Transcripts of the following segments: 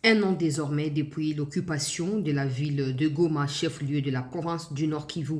Un an désormais depuis l'occupation de la ville de Goma, chef-lieu de la province du Nord Kivu.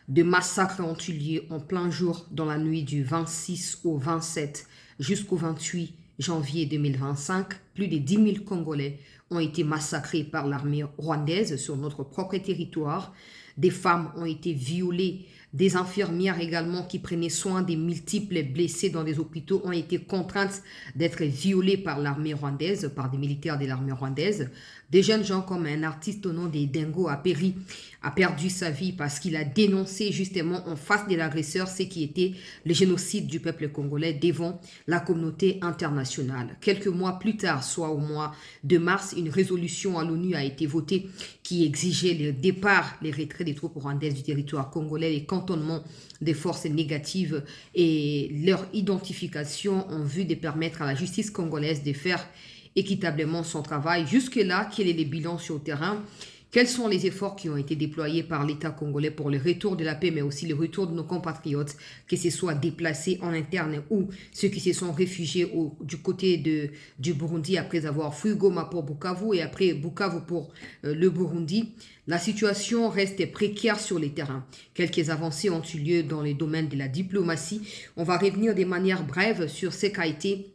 De massacres ont eu lieu en plein jour dans la nuit du 26 au 27 jusqu'au 28 janvier 2025. Plus de 10 000 Congolais ont été massacrés par l'armée rwandaise sur notre propre territoire. Des femmes ont été violées. Des infirmières également qui prenaient soin des multiples blessés dans des hôpitaux ont été contraintes d'être violées par l'armée rwandaise, par des militaires de l'armée rwandaise. Des jeunes gens comme un artiste au nom des Dingo a perdu sa vie parce qu'il a dénoncé justement en face de l'agresseur ce qui était le génocide du peuple congolais devant la communauté internationale. Quelques mois plus tard, soit au mois de mars, une résolution à l'ONU a été votée qui exigeait le départ, les retraits des troupes rwandaises du territoire congolais, les cantonnements des forces négatives et leur identification en vue de permettre à la justice congolaise de faire équitablement son travail. Jusque-là, quel est le bilan sur le terrain? Quels sont les efforts qui ont été déployés par l'État congolais pour le retour de la paix, mais aussi le retour de nos compatriotes, que ce soit déplacés en interne ou ceux qui se sont réfugiés du côté du Burundi après avoir fui Goma pour Bukavu et après Bukavu pour le Burundi? La situation reste précaire sur les terrains. Quelques avancées ont eu lieu dans les domaines de la diplomatie. On va revenir de manière brève sur ce qu'a été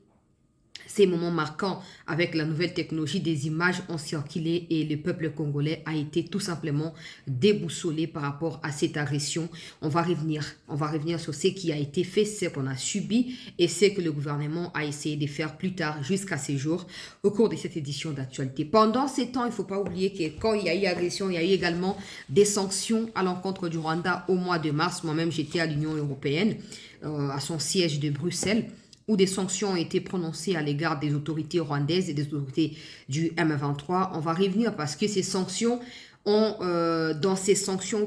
ces moments marquants avec la nouvelle technologie. Des images ont circulé et le peuple congolais a été tout simplement déboussolé par rapport à cette agression. On va revenir sur ce qui a été fait, ce qu'on a subi et ce que le gouvernement a essayé de faire plus tard jusqu'à ces jours au cours de cette édition d'actualité. Pendant ces temps, il ne faut pas oublier que quand il y a eu agression, il y a eu également des sanctions à l'encontre du Rwanda au mois de mars. Moi-même, j'étais à l'Union européenne, à son siège de Bruxelles, où des sanctions ont été prononcées à l'égard des autorités rwandaises et des autorités du M23. On va revenir parce que ces sanctions ont,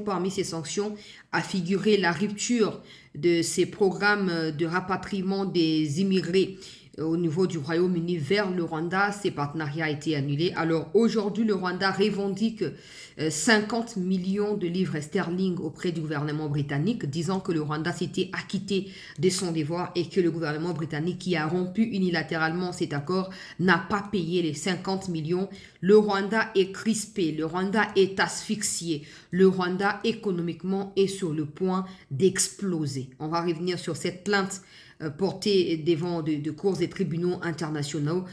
parmi ces sanctions, a figuré la rupture de ces programmes de rapatriement des immigrés au niveau du Royaume-Uni vers le Rwanda. Ces partenariats ont été annulés. Alors aujourd'hui, le Rwanda revendique 50 millions de livres sterling auprès du gouvernement britannique, disant que le Rwanda s'était acquitté de son devoir et que le gouvernement britannique, qui a rompu unilatéralement cet accord, n'a pas payé les 50 millions. Le Rwanda est crispé, le Rwanda est asphyxié, le Rwanda économiquement est sur le point d'exploser. On va revenir sur cette plainte portée devant de cours et tribunaux internationaux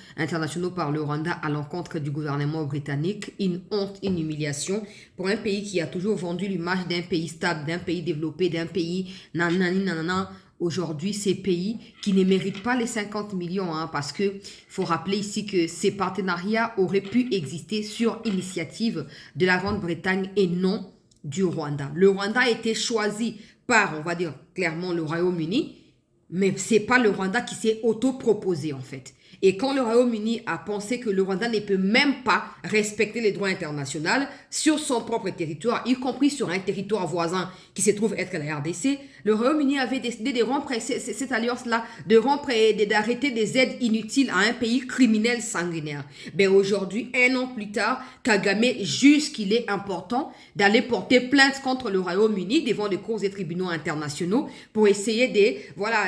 par le Rwanda à l'encontre du gouvernement britannique. Une honte, une humiliation pour un pays qui a toujours vendu l'image d'un pays stable, d'un pays développé, d'un pays nanani nanana. Aujourd'hui, ces pays qui ne méritent pas les 50 millions, parce que faut rappeler ici que ces partenariats auraient pu exister sur initiative de la Grande-Bretagne et non du Rwanda. Le Rwanda a été choisi par, on va dire clairement, le Royaume-Uni, mais ce n'est pas le Rwanda qui s'est auto-proposé en fait. Et quand le Royaume-Uni a pensé que le Rwanda ne peut même pas respecter les droits internationaux sur son propre territoire, y compris sur un territoire voisin qui se trouve être la RDC, le Royaume-Uni avait décidé de rompre cette alliance-là, de rompre et d'arrêter des aides inutiles à un pays criminel sanguinaire. Ben aujourd'hui, un an plus tard, Kagame juge qu'il est important d'aller porter plainte contre le Royaume-Uni devant des cours et tribunaux internationaux pour essayer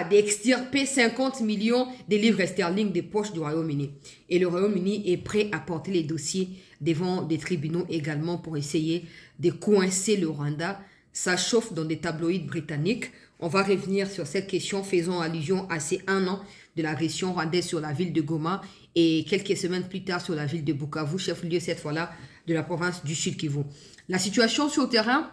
d'extirper 50 millions de livres sterling des poches du Royaume-Uni. Et le Royaume-Uni est prêt à porter les dossiers devant des tribunaux également pour essayer de coincer le Rwanda. Ça chauffe dans des tabloïds britanniques. On va revenir sur cette question, faisant allusion à ces 1 an de l'agression rwandaise sur la ville de Goma et quelques semaines plus tard sur la ville de Bukavu, chef-lieu cette fois-là de la province du Sud Kivu. La situation sur le terrain,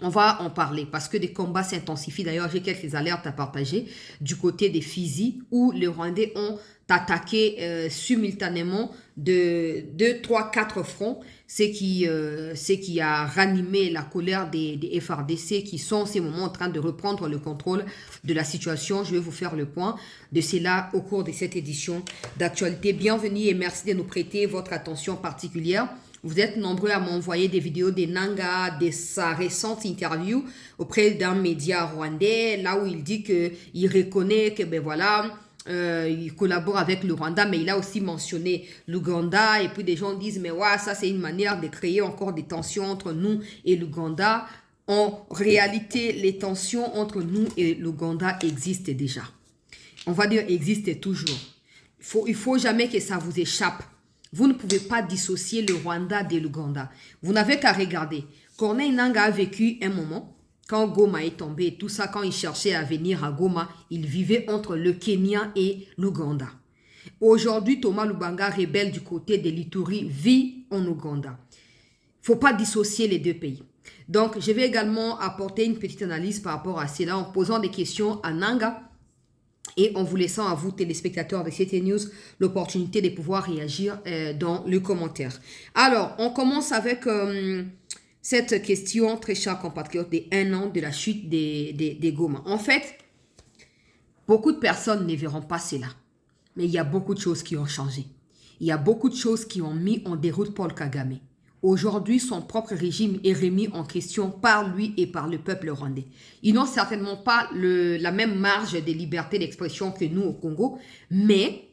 on va en parler parce que des combats s'intensifient. D'ailleurs, j'ai quelques alertes à partager du côté des Fizi où les Rwandais ont attaqué simultanément de 2, 3, 4 fronts, ce qui a ranimé la colère des FARDC qui sont en ces moments en train de reprendre le contrôle de la situation. Je vais vous faire le point de cela au cours de cette édition d'actualité. Bienvenue et merci de nous prêter votre attention particulière. Vous êtes nombreux à m'envoyer des vidéos de Nanga, de sa récente interview auprès d'un média rwandais, là où il dit qu'il reconnaît que, il collabore avec le Rwanda, mais il a aussi mentionné l'Ouganda. Et puis des gens disent, mais ouais, ça c'est une manière de créer encore des tensions entre nous et l'Ouganda. En réalité, les tensions entre nous et l'Ouganda existent déjà. On va dire existent toujours. Il faut jamais que ça vous échappe. Vous ne pouvez pas dissocier le Rwanda de l'Ouganda. Vous n'avez qu'à regarder. Corneille Nangaa a vécu un moment, quand Goma est tombé et tout ça, quand il cherchait à venir à Goma, il vivait entre le Kenya et l'Ouganda. Aujourd'hui, Thomas Lubanga, rebelle du côté de l'Ituri, vit en Ouganda. Il ne faut pas dissocier les deux pays. Donc, je vais également apporter une petite analyse par rapport à cela en posant des questions à Nangaa et en vous laissant à vous, téléspectateurs de CT News, l'opportunité de pouvoir réagir dans le commentaire. Alors, on commence avec cette question, très chers compatriotes, des 1 an de la chute des Goma. En fait, beaucoup de personnes ne verront pas cela. Mais il y a beaucoup de choses qui ont changé. Il y a beaucoup de choses qui ont mis en déroute Paul Kagame. Aujourd'hui, son propre régime est remis en question par lui et par le peuple rwandais. Ils n'ont certainement pas la même marge de liberté d'expression que nous au Congo, mais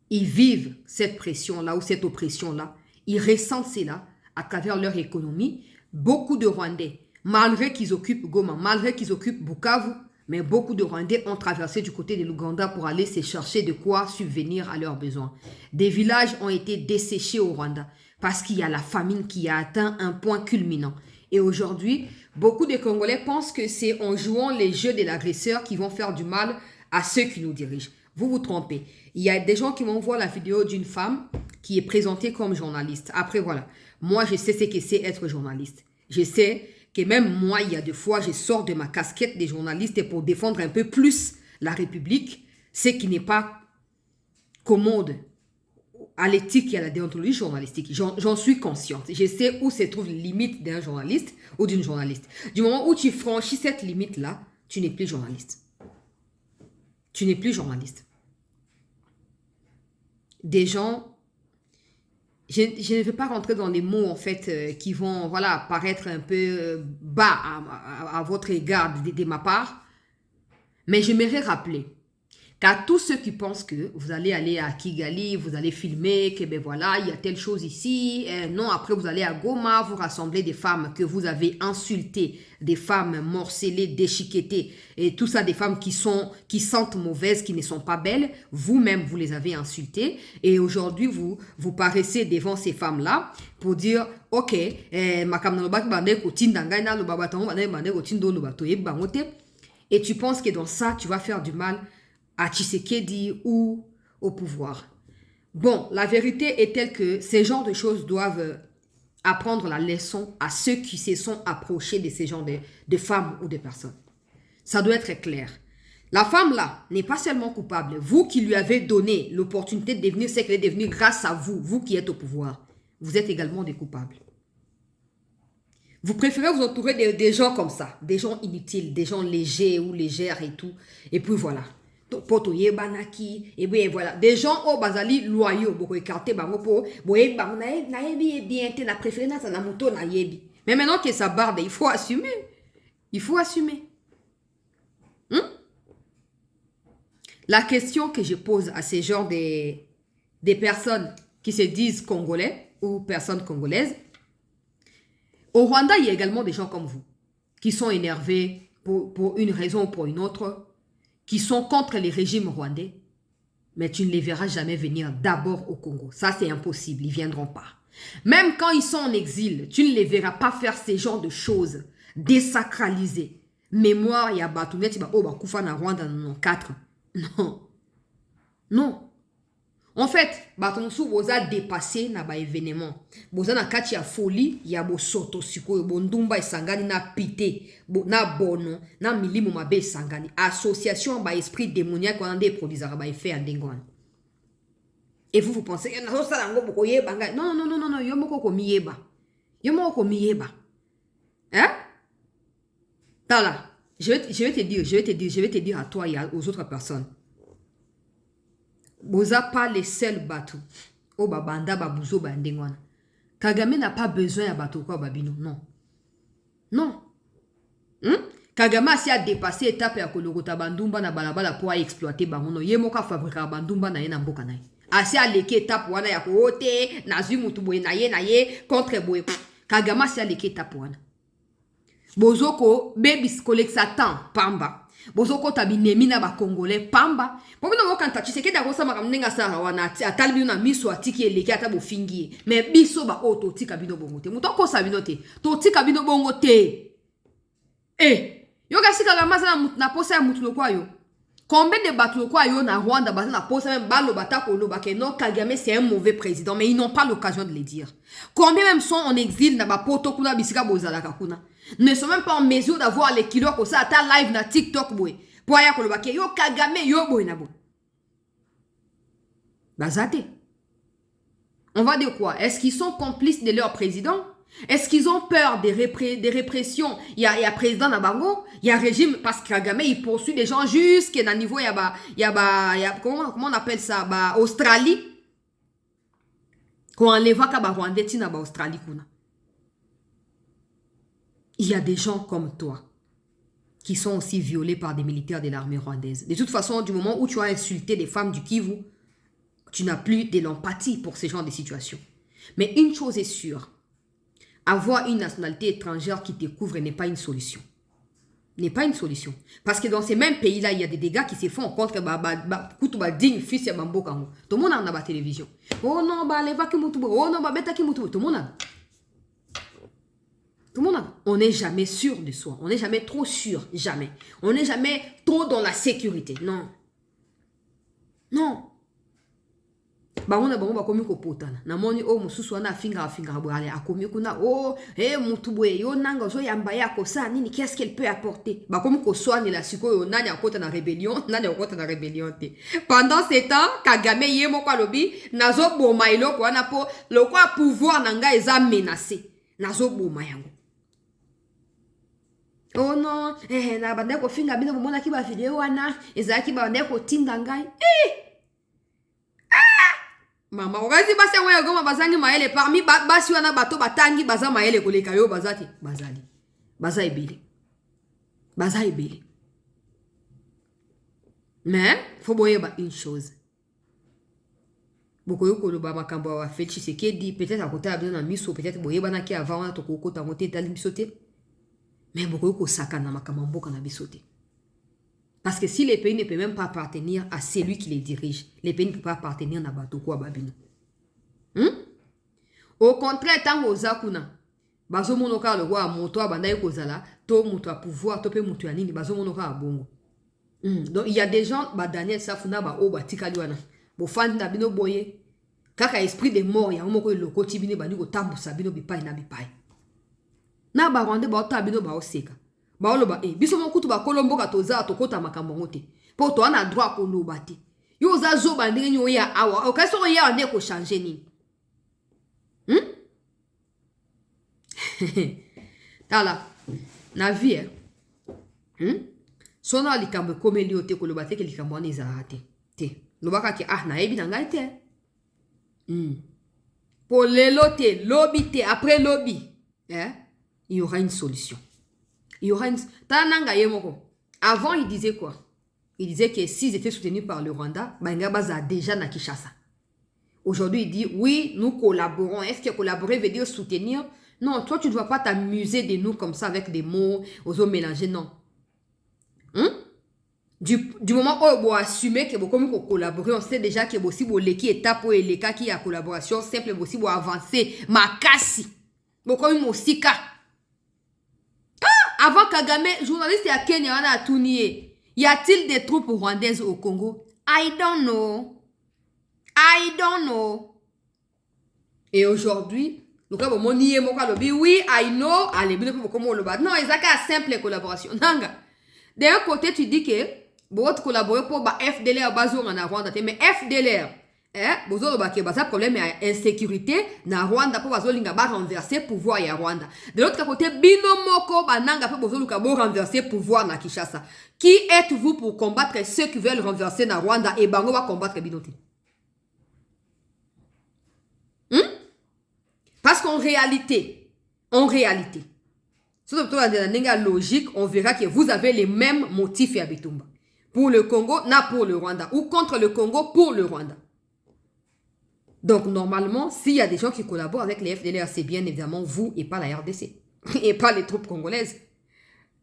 ils vivent cette pression-là ou cette oppression-là. Ils ressentent cela à travers leur économie. Beaucoup de Rwandais, malgré qu'ils occupent Goma, malgré qu'ils occupent Bukavu, mais beaucoup de Rwandais ont traversé du côté de l'Ouganda pour aller se chercher de quoi subvenir à leurs besoins. Des villages ont été desséchés au Rwanda parce qu'il y a la famine qui a atteint un point culminant. Et aujourd'hui, beaucoup de Congolais pensent que c'est en jouant les jeux de l'agresseur qui vont faire du mal à ceux qui nous dirigent. Vous vous trompez. Il y a des gens qui m'envoient la vidéo d'une femme qui est présentée comme journaliste. Après, voilà. Moi, je sais ce que c'est être journaliste. Je sais que même moi, il y a des fois, je sors de ma casquette de journaliste pour défendre un peu plus la République, ce qui n'est pas commode à l'éthique et à la déontologie journalistique. J'en suis consciente. Je sais où se trouve la limite d'un journaliste ou d'une journaliste. Du moment où tu franchis cette limite-là, tu n'es plus journaliste. Tu n'es plus journaliste. Des gens, je ne vais pas rentrer dans les mots en fait qui vont voilà, paraître un peu bas à votre égard de ma part, mais j'aimerais rappeler qu'à tous ceux qui pensent que vous allez aller à Kigali, vous allez filmer, que ben voilà, il y a telle chose ici, non, après vous allez à Goma, vous rassemblez des femmes que vous avez insultées, des femmes morcelées, déchiquetées, et tout ça, des femmes qui sentent mauvaises, qui ne sont pas belles, vous-même, vous les avez insultées, et aujourd'hui, vous paraissez devant ces femmes-là pour dire, ok, et tu penses que dans ça, tu vas faire du mal à Tshisekedi ou au pouvoir. Bon, la vérité est telle que ces genres de choses doivent apprendre la leçon à ceux qui se sont approchés de ces genres de femmes ou de personnes. Ça doit être clair. La femme-là n'est pas seulement coupable. Vous qui lui avez donné l'opportunité de devenir ce qu'elle est devenue grâce à vous, vous qui êtes au pouvoir, vous êtes également des coupables. Vous préférez vous entourer des gens comme ça, des gens inutiles, des gens légers ou légères et tout. Et puis voilà. Poto yebanaki et bien voilà des gens au bazali loyaux beaucoup écarté bango po boye bang na yebi bien te na préféré na na moto na yebi mais maintenant que ça barde il faut assumer La question que je pose à ces genres des personnes qui se disent congolais ou personnes congolaises, au Rwanda il y a également des gens comme vous qui sont énervés pour une raison ou pour une autre, qui sont contre les régimes rwandais, mais tu ne les verras jamais venir d'abord au Congo. Ça, c'est impossible. Ils ne viendront pas. Même quand ils sont en exil, tu ne les verras pas faire ces genres de choses désacralisées. Mémoire, il y a Batounet, il y a Koufa na Rwanda en 4. Non. Non. En fait, Batonsu boza dépassé na ba événement. Boza na kati ya folie, ya bo soto siko bo ndumba isangani na pité, na bono, na milimu mabe isangani. Association ba esprit démoniaque on des produits ba effet andengwan. Et vous pensez na ça lango boko yeba nga. Non non non non non, yo moko ko miyeba. Yo moko ko miyeba. Hein? Tala, je vais te dire à toi et aux autres personnes. Boza pas les seuls bateaux. Oh babanda babuzo bandengwana. Kagame n'a pas besoin à bateau quoi babino. Non. Non. Kagame a dépassé étape ya kolokota bandumba na balabala pour exploiter bangono. Yemoka fabriquer bandumba na yena mboka na ye. Asi a leke étape wana ya ko ote na zumutu boye na ye contre boye. Kagame a leke étape wana. Bozoko bebis koleksa temps pamba. Bozoko tabinemi na ba Congolais pamba. Pomino mo kanta Tshisekedi akosa makamnenga sara wana atali bino na miso atiki eleki ata bofingi. Mais biso ba o to tika bino bongo te. Muto ko sabino te. To tika bino bongo te. Yo kasika kamaza na posa ya mutu lokwa yo. Combien de bateaux quoi yo na Rwanda baza na posa même balo batako lo bakeno Kagame c'est un mauvais président mais ils n'ont pas l'occasion de le dire. Combien même sont en exil na ba poto kuna bisika bozalaka kuna. Ne sont même pas en mesure d'avoir les kilos comme ça ata live na TikTok boy. Pour ya ko lo bakeno yo Kagame yo boy na boy. Bazate. On va dire quoi? Est-ce qu'ils sont complices de leur président? Est-ce qu'ils ont peur des répressions? Il y a président Nabango, il y a régime, parce que Kagame, il poursuit des gens jusqu'à niveau, comment on appelle ça? Australie. Quand on les voit qu'à Rwanda, tina Australie. Il y a des gens comme toi qui sont aussi violés par des militaires de l'armée rwandaise. De toute façon, du moment où tu as insulté les femmes du Kivu, tu n'as plus de l'empathie pour ce genre de situation. Mais une chose est sûre, avoir une nationalité étrangère qui te couvre n'est pas une solution. N'est pas une solution. Parce que dans ces mêmes pays-là, il y a des dégâts qui se font contre Kutuba digne fils ya Bambo Kango. Tout le monde a la télévision. Oh non, les vagues mutubo. Oh non, beta ki mutubo. Tout le monde a. Tout le monde a. On n'est jamais sûr de soi. On n'est jamais trop sûr. Jamais. On n'est jamais trop dans la sécurité. Non. Non. Bango ba komi ko potana na moni o mususu wana afinga bwale akomi kuna mutu boye yo nanga zo yamba yako sa nini qu'est-ce qu'elle peut apporter ba komi ko soigner la siko yo nani akota na rébellion te pendant ce temps Kagame yemo kwa lobi nazo boma iloko wana po lokwa pouvoir nanga eza menacé nazo boma yango. Oh non na bande ko finga bino mona ki ba video wana ezaki ba bande ko tinda ngai Mama, ogazi basi ya goma bazangi maele parmi basi wana bato batangi baza maele koleka yo bazati bazali. Baza ebele. Mais faut boyeba une chose. Boko yoko lo ba makambo wa fait Tshisekedi peut-être à côté abino na miso peut-être boyeba na ki avant wana to kokota ngote tali bisote. Mais boko yoko sakana makambo mboka na bisote. Parce que si les pays ne peuvent même pas appartenir à celui qui les dirige, les pays ne peuvent pas appartenir à Batoko à Babino. Au contraire, tant que Zakuna, Bazo Monoka le roi Moto à Bandaï Kozala, to Moto à pouvoir, tope Moto à Nini, Bazo Monoka à Bongo. Donc il y a des gens, Daniel Safuna, Batika Luana, Bofan Nabino Boye, Kaka esprit de mort, il y a un mot que le Kotibine Baniko Tambo Sabino Bipai Nabipai. Na Barande Baotabino Baoseka. Baoloba biso mokutu ba kolombo ka toza to kota makambo ngote po to ana droit ko loba te yo za zo ba ndenge nyo ya awa o ka so ya ne ko changer ni tala na vie sona likambo komeli ote ko loba te ke likambo ni za te loba ka ki na ebi na ngai te po lelo te lobby te après lobby il y aura une solution. Il y aura une... Avant, il disait quoi? Il disait que s'ils étaient soutenus par le Rwanda, Baza déjà na Kinshasa. Aujourd'hui, il dit, oui, nous collaborons. Est-ce que collaborer veut dire soutenir? Non, toi, tu ne dois pas t'amuser de nous comme ça avec des mots, aux hommes mélangés, non. Du moment où on assume que vous collaborer, on sait déjà que aussi l'équipe étape où les cas qui a collaboration simple, aussi pour avancer, ma casse. Beaucoup aussi cas. Avant Kagame, journaliste à Kenya, on a tout nié. Y a-t-il des troupes rwandaises au Congo? I don't know. Et aujourd'hui, oui, I know. Allez, non, ils ont qu'à simple collaboration. D'un côté, tu dis que vous collaborez pour FDLR en Rwanda, mais FDLR, bozo ba ke baza problème ya insécurité na Rwanda po bazo linga ba renverser pouvoir ya Rwanda. De l'autre côté bino moko bananga po bozo luka bo renverser pouvoir na Kinshasa. Qui êtes-vous pour combattre ceux qui veulent renverser na Rwanda et bango va combattre binote? Parce qu'en réalité, surtout dans la logique, on verra que vous avez les mêmes motifs à Bitumba. Pour le Congo, na pour le Rwanda. Ou contre le Congo, pour le Rwanda. Donc, normalement, s'il y a des gens qui collaborent avec les FDLR, c'est bien évidemment vous et pas la RDC. Et pas les troupes congolaises.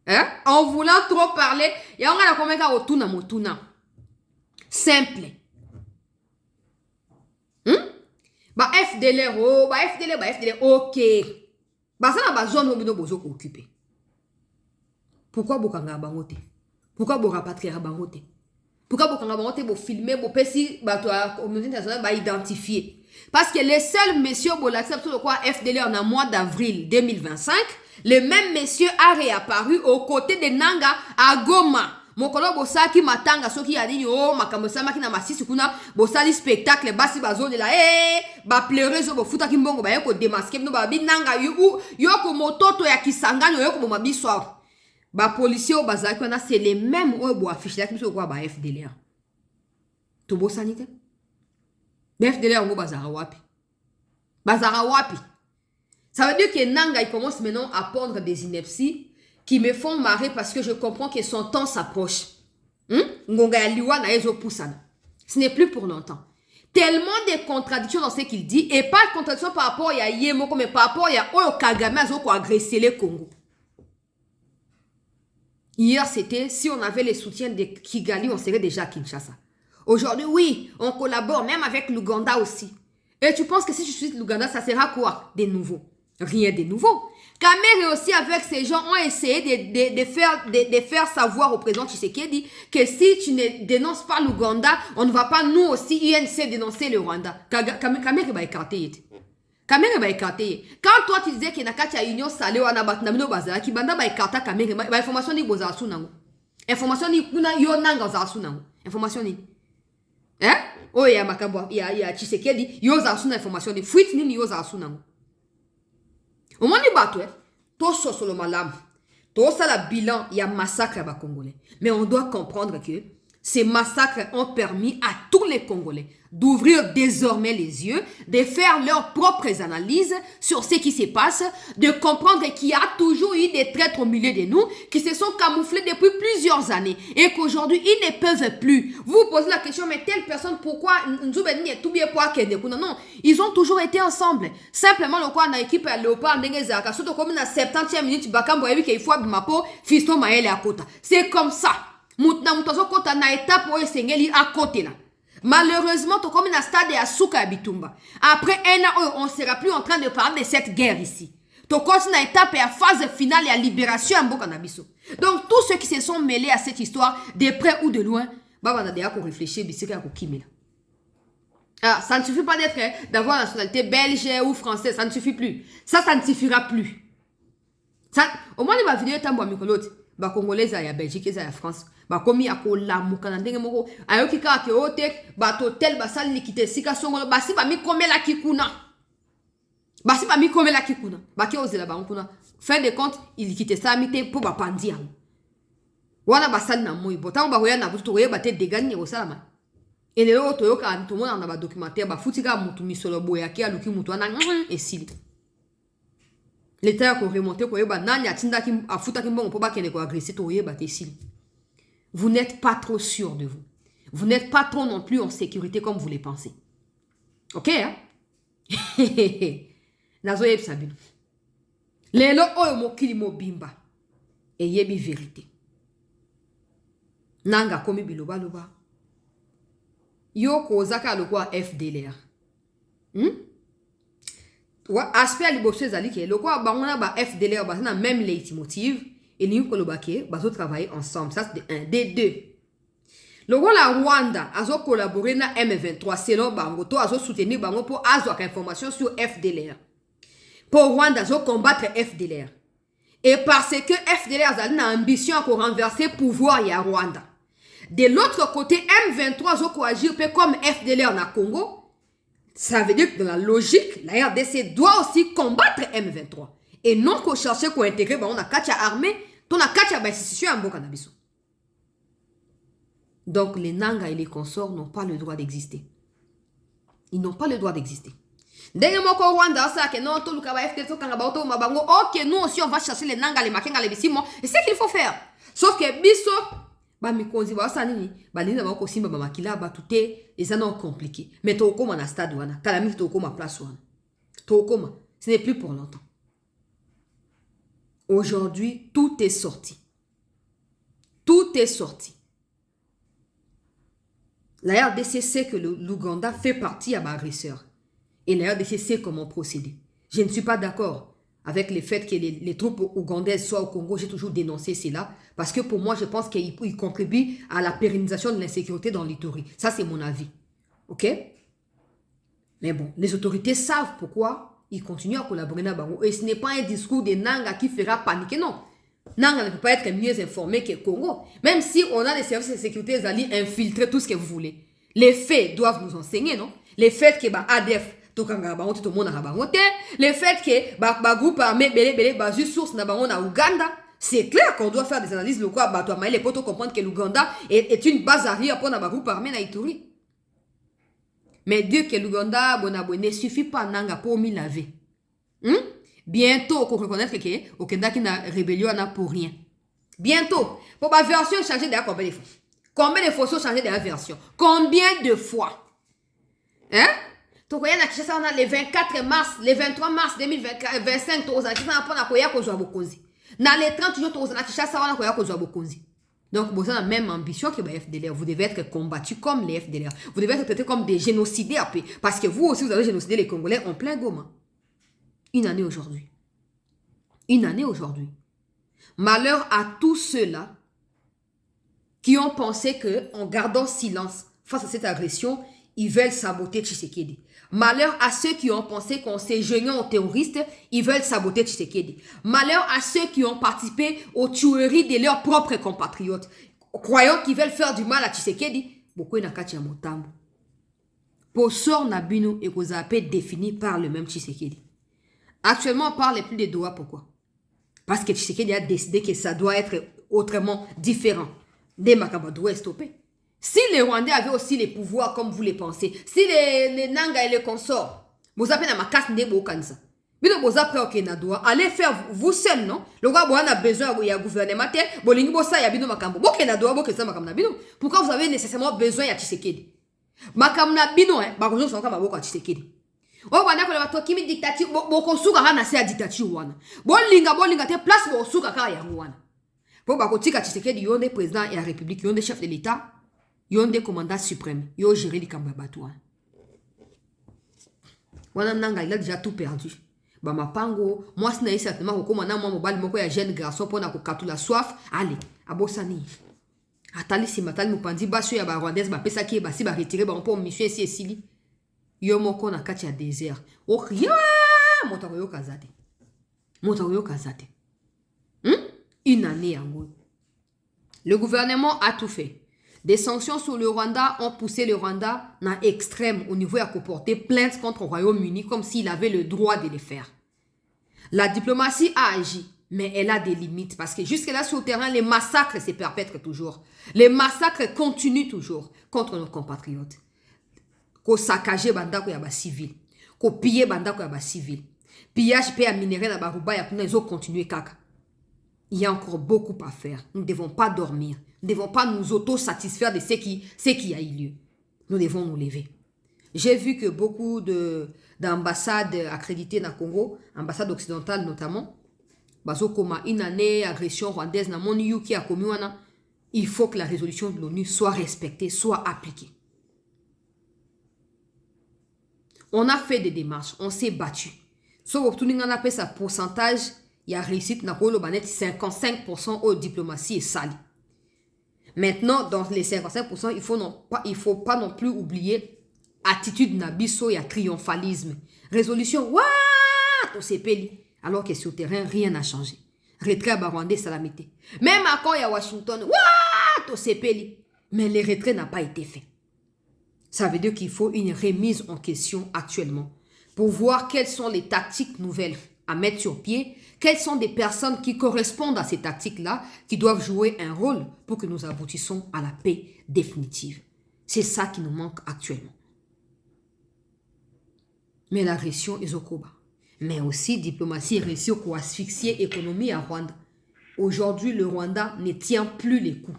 Hein? En voulant trop parler, et on a combien de temps motuna. Simple. Bah FDLR, oh, bah FDLR, ok. Bah ça n'a pas zone où nous sommes occupés. Pourquoi Bokanga Bangote? Pourquoi Borapatrier Bangote? Pourquoi Bokanga Bangote pour filmer, pour pési, bah la communauté internationale va identifier? Parce que les seuls messieurs pour l'accepter de quoi FDLR en mois d'avril 2025, le même monsieur a réapparu aux côtés de Nanga à Goma. Mokolo bosaki matanga soki ya dini oh makambosa makina masisi kuna bosali spectacle basi bazone la ba pleurer so bofuta kimbongo ba yeko démasquer no ba binanga yoko mototo ya kisangano yoko boma biswa ba policier o bazaki na c'est les mêmes o bo afficher ki so kwa ba FDLR to bosani te FDLR ngo bazara wapi ça veut dire que Nanga il commence maintenant à pondre des inepties qui me font marrer parce que je comprends que son temps s'approche. Ce n'est plus pour longtemps. Tellement de contradictions dans ce qu'il dit, et pas de contradictions par rapport à Yemoko, mais par rapport à Oyo Kagame qui a agressé le Congo. Hier, c'était, si on avait les soutiens de Kigali, on serait déjà à Kinshasa. Aujourd'hui, oui, on collabore, même avec l'Ouganda aussi. Et tu penses que si je suis l'Ouganda, ça sera quoi de nouveau? Rien de nouveau. Kamere aussi avec ces gens ont essayé de faire savoir au président Tshisekedi que si tu ne dénonces pas l'Ouganda, on ne va pas nous aussi INC dénoncer le Rwanda. Kamere va écarter. Kamere va écarter. Quand toi tu disais que Nakatia Union Salé ou Anabatnamino Bazara, qui banda va écarter Kamere, va information ni bozasu nango. Information ni kuna yo nanga zasu nango. Information ni. Hein? Oh ya makabo ya Tshisekedi yo zasu na information ni fuite ni yo zasu nango. Au moment du bateau, tout ça sur le malam, tout ça le bilan, il y a massacre à Congolais. Mais on doit comprendre que ces massacres ont permis à tous les Congolais d'ouvrir désormais les yeux, de faire leurs propres analyses sur ce qui se passe, de comprendre qu'il y a toujours eu des traîtres au milieu de nous qui se sont camouflés depuis plusieurs années et qu'aujourd'hui ils ne peuvent plus. Vous posez la question, mais telle personne, pourquoi non, ils ont toujours été ensemble. Simplement, le quoi, na équipe à Léopard, surtout comme na 70e minute, Bakambo a vu qu'il faut Bimapo, Fiston Maël à côté. C'est comme ça. Moutna Moutazo Kota na étape où Sengeli à côté là. Malheureusement, tout comme un stade à Souka Bitumba. Après un an, on ne sera plus en train de parler de cette guerre ici. Tout comme une étape et à phase finale et à libération en Bokanabiso. Donc, tous ceux qui se sont mêlés à cette histoire, de près ou de loin, bah, on a déjà réfléchir, ah, ça ne suffit pas d'avoir la nationalité belge ou française, ça ne suffit plus. Ça ne suffira plus. Ça, au moins, il va venir tambo amikolote. Ba congolais à la Belgique et à la France. Ba komi ya ko la mukanandenge moko. Ayoki ka ke otek ba totel ba sal nikite sika songo ba si ba mi komela kikuna. Ba si ba mi komela kikuna. Ba ke ozela ba nkuna. Fin de compte, il quitte ça mité pour ba pandia. Wana ba sal na moyi. Botan ba hoya na butu hoya ba te degani o salama. Et le autre yoka tout le monde na ba documentaire ba futika mutu misolo boya ke aluki mutu ana esili. L'État a remonté pour vous n'êtes pas trop sûr de vous. Vous n'êtes pas trop non plus en sécurité comme vous le pensez. Ok, hein? Nazo yeb sabino. Lelo oyo mokili mobimba. Et yebi vérité. Nanga komi biloba loba. Yo kozaka lokwa FDLR. Aspect à l'ibosé zali ke le quoi bangona ba FDLR ba na même leitmotiv et ni ko lobake ba zo travailler ensemble, ça c'est un des deux. Le quoi la Rwanda azo collaborer na M23 selon bango to azo soutenir bango pour azo information sur FDLR. Pour Rwanda azo combattre FDLR. Et parce que FDLR a une ambition pour renverser pouvoir ya Rwanda. De l'autre côté M23 azo ko agir comme FDLR na Congo. Ça veut dire que dans la logique, la RDC doit aussi combattre M23. Et non qu'on cherche qu'on intégrer, on a 4 armées, on a 4 institutions en Bokanabiso. Donc les Nanga et les consorts n'ont pas le droit d'exister. Ils n'ont pas le droit d'exister. Dès que Rwanda, ça que non, tout le travail FDC, ok, nous aussi on va chercher les Nanga, les Makenga, les Bissimo. Et c'est ce qu'il faut faire. Sauf que Bisso, ba mikonzi ba sanini ba lina ba ko simba ba makila ba tuté et ça non compliqué mais to koma na stade wana kala mi to koma place wana to koma ce n'est plus pour longtemps. Aujourd'hui tout est sorti Tout est sorti. La RDC sait que l'Ouganda fait partie à ma agresseur. Et la RDC sait comment procéder. Je ne suis pas d'accord avec le fait que les troupes ougandaises soient au Congo. J'ai toujours dénoncé cela. Parce que pour moi, je pense qu'ils contribuent à la pérennisation de l'insécurité dans l'Ituri. Ça, c'est mon avis. OK? Mais bon, les autorités savent pourquoi ils continuent à collaborer dans Bango. Et ce n'est pas un discours de Nanga qui fera paniquer, non. Nanga ne peut pas être mieux informé que Congo. Même si on a les services de sécurité, ils allaient infiltrer tout ce que vous voulez. Les faits doivent nous enseigner, non? Les faits que ADF, tout le monde a les faits que groupe armé, basé source na Ouganda. C'est clair qu'on doit faire des analyses locales pour comprendre que l'Ouganda est une base arrière pour un groupe armé na Ituri. Mais Dieu que l'Ouganda ne suffit pas Nanga pour m'y laver. Bientôt, on reconnaître que Okenda qui n'a rébellion n'a pour rien. Bientôt. Pour ma version changer d'ailleurs combien de fois? Combien de fois sont changées de la version? Combien de fois? Hein? Donc, il y a les 24 mars, les 23 mars 2025, dans les 30 jours, donc, vous avez la même ambition que le FDLR. Vous devez être combattu comme les FDLR. Vous devez être traité comme des génocidés après. Parce que vous aussi, vous avez génocidé les Congolais en plein Goma. Une année aujourd'hui. Une année aujourd'hui. Malheur à tous ceux-là qui ont pensé qu'en gardant silence face à cette agression, ils veulent saboter Tshisekedi. Malheur à ceux qui ont pensé qu'on s'est joignant aux terroristes, ils veulent saboter Tshisekedi. Malheur à ceux qui ont participé aux tueries de leurs propres compatriotes, croyant qu'ils veulent faire du mal à Tshisekedi. Beaucoup n'a qu'à tirer mon tambour. Pour sort Nabino et vous avez défini par le même Tshisekedi. Actuellement, on parle plus de Doha. Pourquoi? Parce que Tshisekedi a décidé que ça doit être autrement différent. Des Makaba doivent stopper. Si les Rwandais avaient aussi les pouvoirs comme vous les pensez, si les Nanga et les consorts, vous avez ma casse de Bokansa. Vous allez faire vous seul, non? Le gars a besoin de gouvernement. Pourquoi vous avez nécessairement besoin de Tshisekedi? Makamna bino, bakozo sonka maboko ya Tshisekedi. O wana ko bato kimi dictature boko suka kana se dictature wana. Bolinga te place bo suka ka ya wana. Po bakotika Tshisekedi yonde président et la République, yonde chef de l'État, yonde commandant suprême, yo gérer likamba bato wana. Wana nanga il a déjà tout perdu. Ba mapango, moi sina certainement ko komana moi mobile moko ya jeune garçon pona ko katula soif, allez, abosani. Atali si matali mupandi baso ya ba rwandaise ba pesa ki ba si ba retirer ba pour mission ici esili. Yo moko na kati ya désert. O ya moto yo kazate. Moto yo kazate. Une année yango. Le gouvernement a tout fait. Des sanctions sur le Rwanda ont poussé le Rwanda dans extrême au niveau à porter plainte contre le Royaume-Uni comme s'il avait le droit de le faire. La diplomatie a agi. Mais elle a des limites parce que jusque-là sur le terrain, les massacres se perpètrent toujours. Les massacres continuent toujours contre nos compatriotes. Ko saccager bandako ya ba civil, ko piller bandako ya ba civil. Pillage pe ya minerai na baruba ya kuna ils continuer kaka. Il y a encore beaucoup à faire. Nous ne devons pas dormir. Nous ne devons pas nous auto-satisfaire de ce qui a eu lieu. Nous devons nous lever. J'ai vu que beaucoup d'ambassades accréditées dans le Congo, ambassades occidentales notamment, comme une année agression rwandaise na mon yuki a commis wana, il faut que la résolution de l'ONU soit respectée, soit appliquée. On a fait des démarches, on s'est battu. Sauf que tout le monde a fait sa pourcentage, il y a réussite na kolo banet 55% aux diplomatie et sali. Maintenant, dans les 55%, il faut pas non plus oublier attitude nabiso et triomphalisme. Résolution, waouh, tout s'est payé. Alors que sur le terrain, rien n'a changé. Retrait à Barwandais, Salamité. Même à quand il y a Washington, waouh, tout s'est payé. Mais le retrait n'a pas été fait. Ça veut dire qu'il faut une remise en question actuellement pour voir quelles sont les tactiques nouvelles à mettre sur pied, quelles sont des personnes qui correspondent à ces tactiques-là, qui doivent jouer un rôle pour que nous aboutissions à la paix définitive. C'est ça qui nous manque actuellement. Mais l'agression est au combat. Mais aussi diplomatie réussie pour asphyxier l'économie à Rwanda. Aujourd'hui, le Rwanda ne tient plus les coups.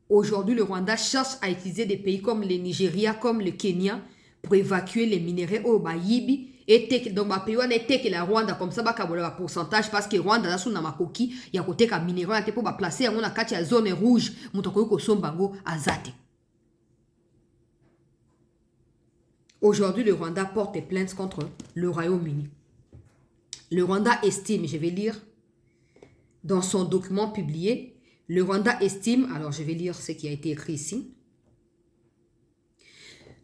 Aujourd'hui, le Rwanda cherche à utiliser des pays comme le Nigeria, comme le Kenya, pour évacuer les minéraux au Bayibi et donc ma pays on était que la Rwanda comme ça ba kabola pourcentage parce que Rwanda là sous na makoki ya côté ka minéral te pour ba placer on a kati ya zone rouge mutoko ko sombango azate. Aujourd'hui, le Rwanda porte plainte contre le Royaume-Uni. Le Rwanda estime, je vais lire dans son document publié, le Rwanda estime, alors je vais lire ce qui a été écrit ici.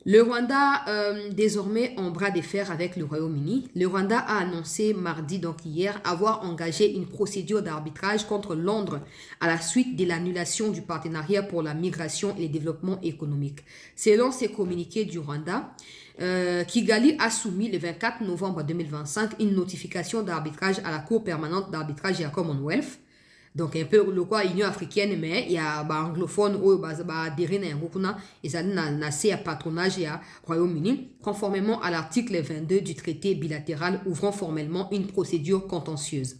Le Rwanda, désormais en bras de fer avec le Royaume-Uni, le Rwanda a annoncé mardi, donc hier, avoir engagé une procédure d'arbitrage contre Londres à la suite de l'annulation du partenariat pour la migration et le développement économique. Selon ces communiqués du Rwanda, Kigali a soumis le 24 novembre 2025 une notification d'arbitrage à la Cour permanente d'arbitrage et à Commonwealth. Donc un peu le quoi Union africaine mais il y a anglophone ou adhéré na ngokuna et à patronage et à Royaume-Uni conformément à l'article 22 du traité bilatéral ouvrant formellement une procédure contentieuse.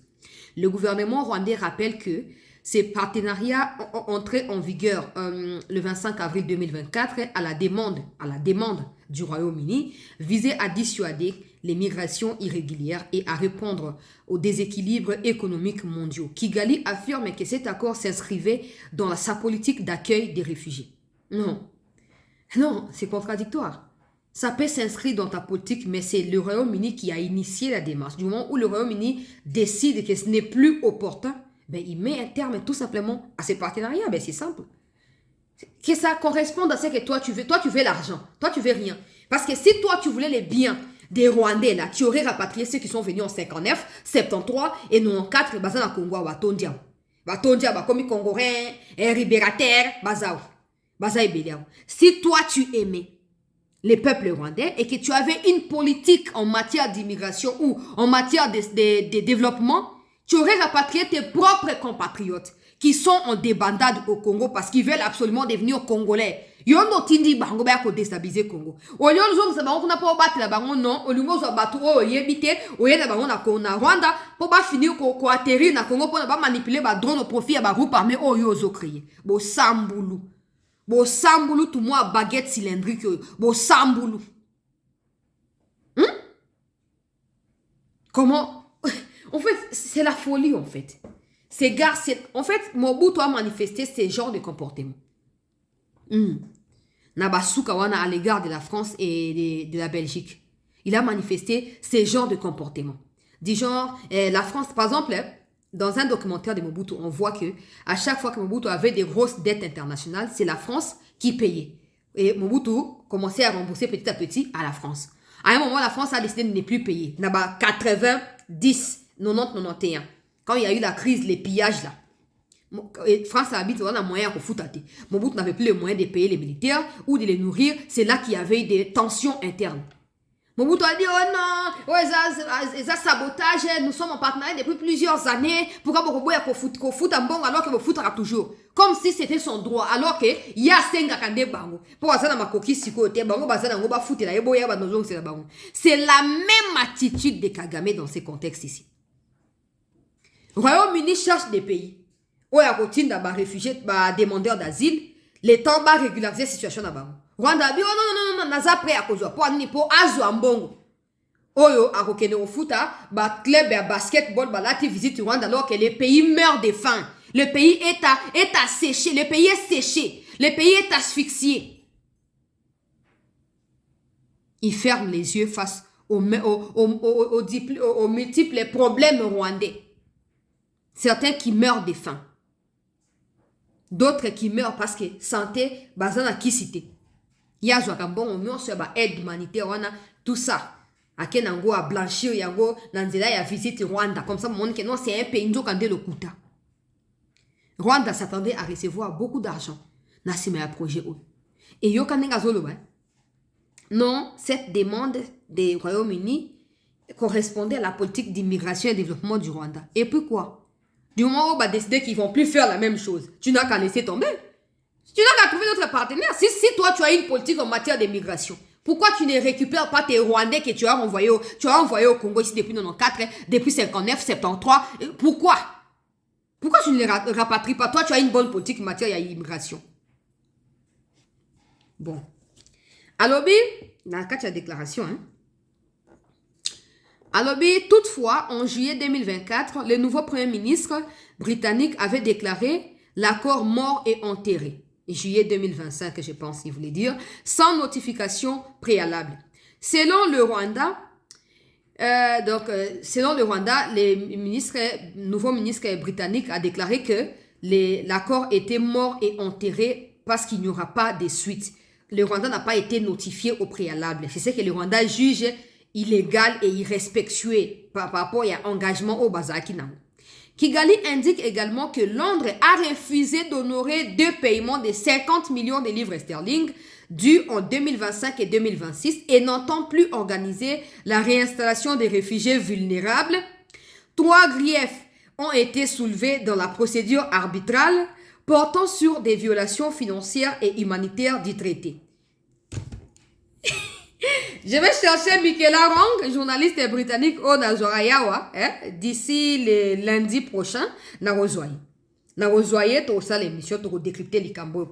Le gouvernement rwandais rappelle que ces partenariats ont entré en vigueur le 25 avril 2024 à la demande du Royaume-Uni visait à dissuader les migrations irrégulières et à répondre aux déséquilibres économiques mondiaux. Kigali affirme que cet accord s'inscrivait dans sa politique d'accueil des réfugiés. Non, c'est contradictoire. Ça peut s'inscrire dans ta politique, mais c'est le Royaume-Uni qui a initié la démarche. Du moment où le Royaume-Uni décide que ce n'est plus opportun, ben, il met un terme tout simplement à ces partenariats. Ben, c'est simple. Que ça corresponde à ce que toi tu veux. Toi, tu veux l'argent. Toi, tu veux rien. Parce que si toi, tu voulais les biens des Rwandais, là, tu aurais rapatrié ceux qui sont venus en 59, 73 et 94, baza na Congo, Batondia. Batondia, comme Congolais, Ribérater, Bazao. Baza et Béliao. Si toi, tu aimais les peuples rwandais et que tu avais une politique en matière d'immigration ou en matière de développement, tu aurais rapatrié tes propres compatriotes qui sont en débandade au Congo parce qu'ils veulent absolument devenir congolais. Yondo tindi bango ba ko déstabiliser Congo. O yo zo sa bango na po battre la bango non, o lumo zo batu o yebite, o yena bango na Rwanda po ba finir ko atterrir na Congo po na ba manipuler ba drone au profit ba groupe armé o yo zo crier. Bo sambulu. Bo sambulu tout moi baguette cylindrique bo sambulu. Comment? En fait, c'est la folie, en fait. Ces gars, en fait, Mobutu a manifesté ce genre de comportement. Nabasuka wana à l'égard de la France et de la Belgique. Il a manifesté ce genre de comportement. Du genre, la France, par exemple, dans un documentaire de Mobutu, on voit que à chaque fois que Mobutu avait des grosses dettes internationales, c'est la France qui payait. Et Mobutu commençait à rembourser petit à petit à la France. À un moment, la France a décidé de ne plus payer. Naba 90, 90-91. Quand il y a eu la crise, les pillages là. France habite, on a moyen de foutre. Mobutu n'avait plus les moyens de payer les militaires ou de les nourrir. C'est là qu'il y avait des tensions internes. Mobutu a dit, oh non, ça sabotage, nous sommes en partenariat depuis plusieurs années. Pourquoi vous foutez un bon alors que vous foutez toujours? Comme si c'était son droit, alors que il y a 5 kande bango. Pour ça, ma coquille psychoté, bango bazana ngoba foutre la yeboya banozong c'est la bango. C'est la même attitude de Kagame dans ces contextes ici. Royaume-Uni cherche des pays où il y a des réfugiés, des demandeurs d'asile, les temps va régulariser la situation là-bas. Rwanda dit, oh non, naza prêt à cause pour ani pour azo ambongo. Oyo a kokene au foot, club et basketball, lati visite Rwanda alors que le pays meurt de faim. Le pays est asséché, le pays est séché, le pays est asphyxié. Il ferme les yeux face aux multiples problèmes rwandais. Certains qui meurent de faim. D'autres qui meurent parce que santé, bazana qui cité. Yazwa kambon on meurt sur aide humanitaire, tout ça. Akenango a blanchir yango nanzela ya visite Rwanda comme ça mon que non c'est un pays ndokande le kuta. Rwanda s'attendait à recevoir beaucoup d'argent na sima projet. Et yo kanenga zolo non, cette demande des Royaume-Uni correspondait à la politique d'immigration et de développement du Rwanda. Et pourquoi? Du moment où on va décider qu'ils ne vont plus faire la même chose, tu n'as qu'à laisser tomber. Tu n'as qu'à trouver d'autres partenaires. Si toi, tu as une politique en matière d'immigration, pourquoi tu ne récupères pas tes Rwandais que tu as envoyés au Congo ici depuis 94, depuis 59, 73? Pourquoi? Pourquoi tu ne les rapatries pas? Toi, tu as une bonne politique en matière d'immigration. Bon. Alors, dans la déclaration, Alors, toutefois, en juillet 2024, le nouveau premier ministre britannique avait déclaré l'accord mort et enterré. Juillet 2025, je pense qu'il voulait dire, sans notification préalable. Selon le Rwanda, le nouveau ministre britannique a déclaré que l'accord était mort et enterré parce qu'il n'y aura pas de suite. Le Rwanda n'a pas été notifié au préalable. C'est ce que le Rwanda juge illégal et irrespectueux par rapport à l'engagement au Bazakina. Kigali indique également que Londres a refusé d'honorer 2 paiements de 50 millions de livres sterling dus en 2025 et 2026 et n'entend plus organiser la réinstallation des réfugiés vulnérables. 3 griefs ont été soulevés dans la procédure arbitrale portant sur des violations financières et humanitaires du traité. Je vais chercher Michaela Rong, journaliste britannique au Nazorayawa, d'ici le lundi prochain. Narozoye, tout ça, l'émission, pour décrypter les cambos.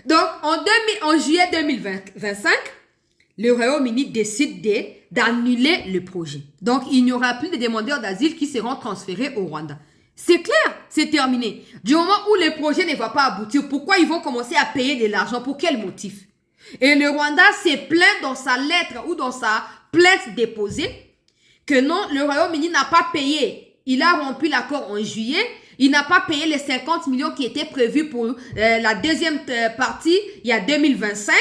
Donc, en juillet 2025, le Royaume-Uni décide d'annuler le projet. Donc, il n'y aura plus de demandeurs d'asile qui seront transférés au Rwanda. C'est clair, c'est terminé. Du moment où le projet ne va pas aboutir, pourquoi ils vont commencer à payer de l'argent? Pour quel motif? Et le Rwanda s'est plaint dans sa lettre ou dans sa plainte déposée que non, le Royaume-Uni n'a pas payé. Il a rompu l'accord en juillet. Il n'a pas payé les 50 millions qui étaient prévus pour la deuxième partie, il y a 2025.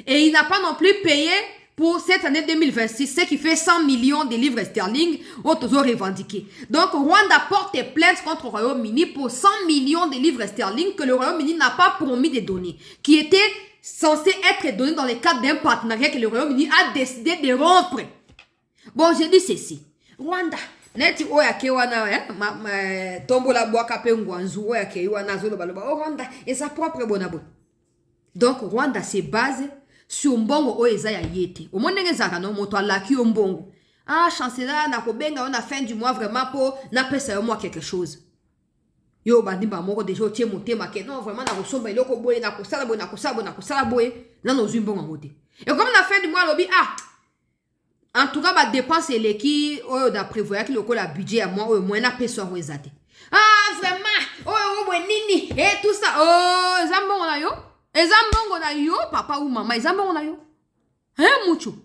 Et il n'a pas non plus payé pour cette année 2026, ce qui fait 100 millions de livres sterling, toujours revendiqués. Donc, Rwanda porte plainte contre le Royaume-Uni pour 100 millions de livres sterling que le Royaume-Uni n'a pas promis de donner, qui étaient censés être donnés dans le cadre d'un partenariat que le Royaume-Uni a décidé de rompre. Bon, je dis ceci. Rwanda, neti oya kewana tombola boaka pe ngwanzu oya kewana zolo baloba Rwanda et sa propre bonabo. Donc, Rwanda se base sur mbongo o eza ya yete. Au moins ngezaka no moto alaki o mbongo. Ah, chancelier na kobenga on a fin du mois vraiment pour na pesa yo moi quelque chose. Yo bandi ba moko déjà tie motema ke non vraiment na kosomba iloko boye na kosala boye na kosala boye na no zumbongo ngote. Et comme na fin du mois lobi en tout cas ba dépense eleki o da prévoir ki loko la budget à moi au moins na pesa o ezate. Ah vraiment oh nini et tout ça oh zambongo na yo. Ezambongo na yo, papa ou maman, ezambongo na yo. Mucho.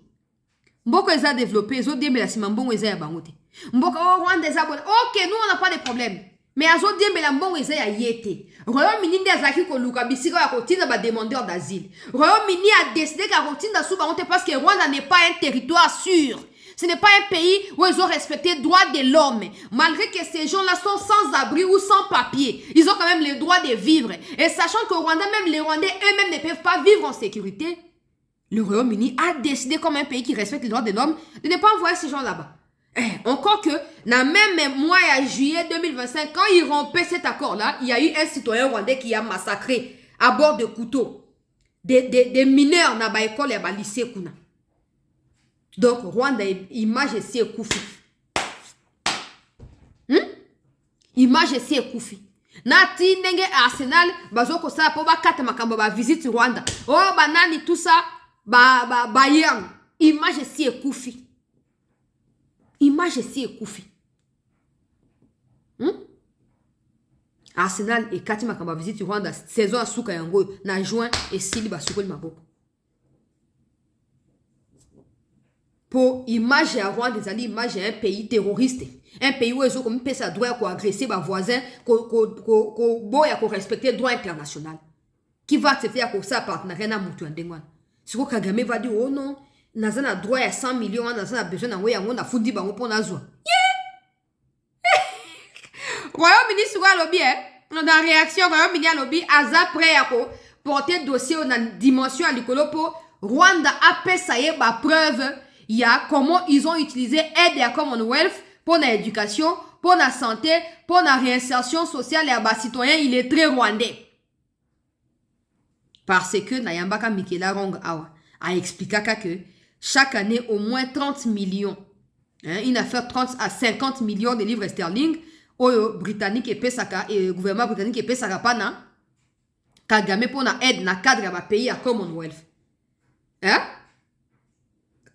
Mboko eza développé, ezo diembe la sima mbongo eza ya bangote. Mboko, Rwanda eza bon. Ok, nous on n'a pas de problème. Mais azo diembe la mbongo eza ya yete. Royaume-Uni nde azaki ko luka bisika ya kotinda ba demandeur d'asile. Royaume-Uni a décidé qu'à kotinda sous bangote parce que Rwanda n'est pas un territoire sûr. Ce n'est pas un pays où ils ont respecté les droits de l'homme. Malgré que ces gens-là sont sans abri ou sans papier, ils ont quand même le droit de vivre. Et sachant qu'au Rwanda, même les Rwandais eux-mêmes ne peuvent pas vivre en sécurité, le Royaume-Uni a décidé comme un pays qui respecte les droits de l'homme de ne pas envoyer ces gens là-bas. Encore que, dans même mois à juillet 2025, quand ils rompaient cet accord-là, il y a eu un citoyen rwandais qui a massacré à bord de couteaux des mineurs dans l'école et dans le lycée. Donc, Rwanda, image ici est koufi. Image ici est koufi. Nati nenge Arsenal, bazoko sa po ba kata makambo ba visite Rwanda. Oh, banani tout ça, Bayern. Image ici est koufi. Image ici est koufi. Arsenal et kati makambo ba visite Rwanda, saison asuka yango, na juin et sili ba sukoli maboko. Pour image à Rwanda, des image à un pays terroriste. Un pays où ils ont comme ça droit à agresser leurs voisins, qu'on respecte le droit international. Qui va accepter à ça partenariat na mutu ndengwana. Siko Kagame va dire oh non, nazana droit à 100 millions, nazana besoin d'envoyer yango na fundi bango pour nazwa. Royaume-Uni sera lobby dans réaction Royaume-Uni lobby aza prêt à porter dossier dans dimension à l'écolo pour Rwanda a fait ça y ba preuve. Il y a comment ils ont utilisé aide à Commonwealth pour l'éducation, pour la santé, pour la réinsertion sociale et à bas citoyens, il est très rwandais. Parce que Nayambaka Michaela Rong Awa a expliqué que chaque année, au moins 30 millions, une affaire 30 à 50 millions de livres sterling, au Britannique et Pesaka, et le gouvernement britannique et Pesaka, Pana, Kagame pour la aide dans le cadre de pays à Commonwealth. Hein?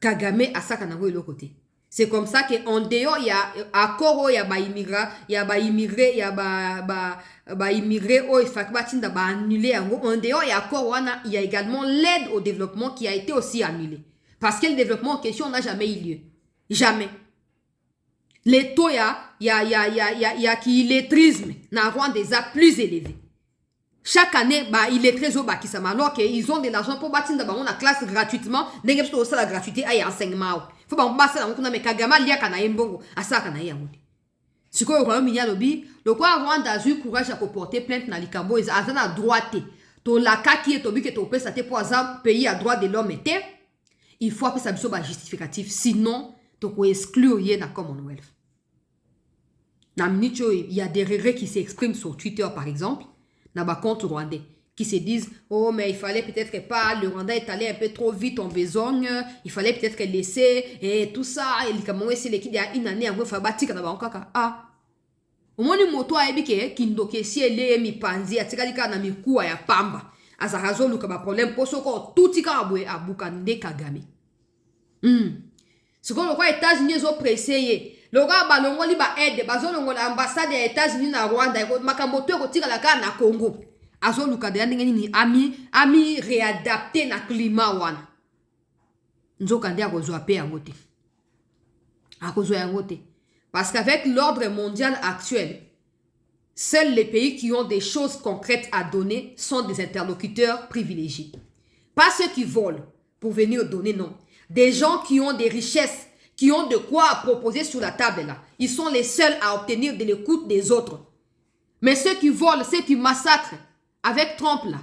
Kagame a ça kanango de l'autre côté. C'est comme ça qu'en dehors, il y a accord, il y a ba immigré, il y a ba immigré, il y a ba immigré, oh, il faut que ba annulé. En dehors, il y a accord, il y a également l'aide au développement qui a été aussi annulée. Parce que le développement en question n'a jamais eu lieu. Jamais. Les taux, il y a qui illettrisme, n'a rend des actes plus élevés. Chaque année, bah, il est très haut, bah, qui s'ama, alors qu'ils ont de l'argent pour bâtir dans la classe gratuitement, n'est-ce pas la gratuité, il y a enseignement. Faut pas passer dans le Kagama, il y a Kanaïmbongo, à ça Kanaïambongo. Ce qu'on a mis à l'objet, le quoi Rwanda a eu courage à porter plainte dans les Cambo, ils ont à droite. Ton laka qui est au but que ton pays, ça pour exemple, pays à droit de l'homme était, il faut appeler ça un justificatif, sinon, tu peux exclure rien dans Commonwealth. Il y a des regrets qui s'expriment sur Twitter, par exemple, dans le compte rwandais, qui se disent oh mais il fallait peut-être pas, le Rwanda est allé un peu trop vite en besogne, il fallait peut-être laisser et tout ça, et comment c'est l'équipe il y a une année en fait bâtir dans le kaka ah au moins ni moto a ebike kindoke si ele mi panzi atika lika na mikuwa ya pamba azarazo luka ba problème poso ko tout tika abwe abukande Kagame ce qu'on le États-Unis ont pressé le gars balongo li ba aide bazolongo l'ambassade des États-Unis na Rwanda makamoto ko tika la ka na Congo azo luka de ndenge ni ami réadapter na climat wana nzoka ndi akozwa pe yangote akozwa yangote parce qu'avec l'ordre mondial actuel seuls les pays qui ont des choses concrètes à donner sont des interlocuteurs privilégiés, pas ceux qui volent pour venir donner, non, des gens qui ont des richesses, qui ont de quoi à proposer sur la table là. Ils sont les seuls à obtenir de l'écoute des autres. Mais ceux qui volent, ceux qui massacrent, avec Trump là,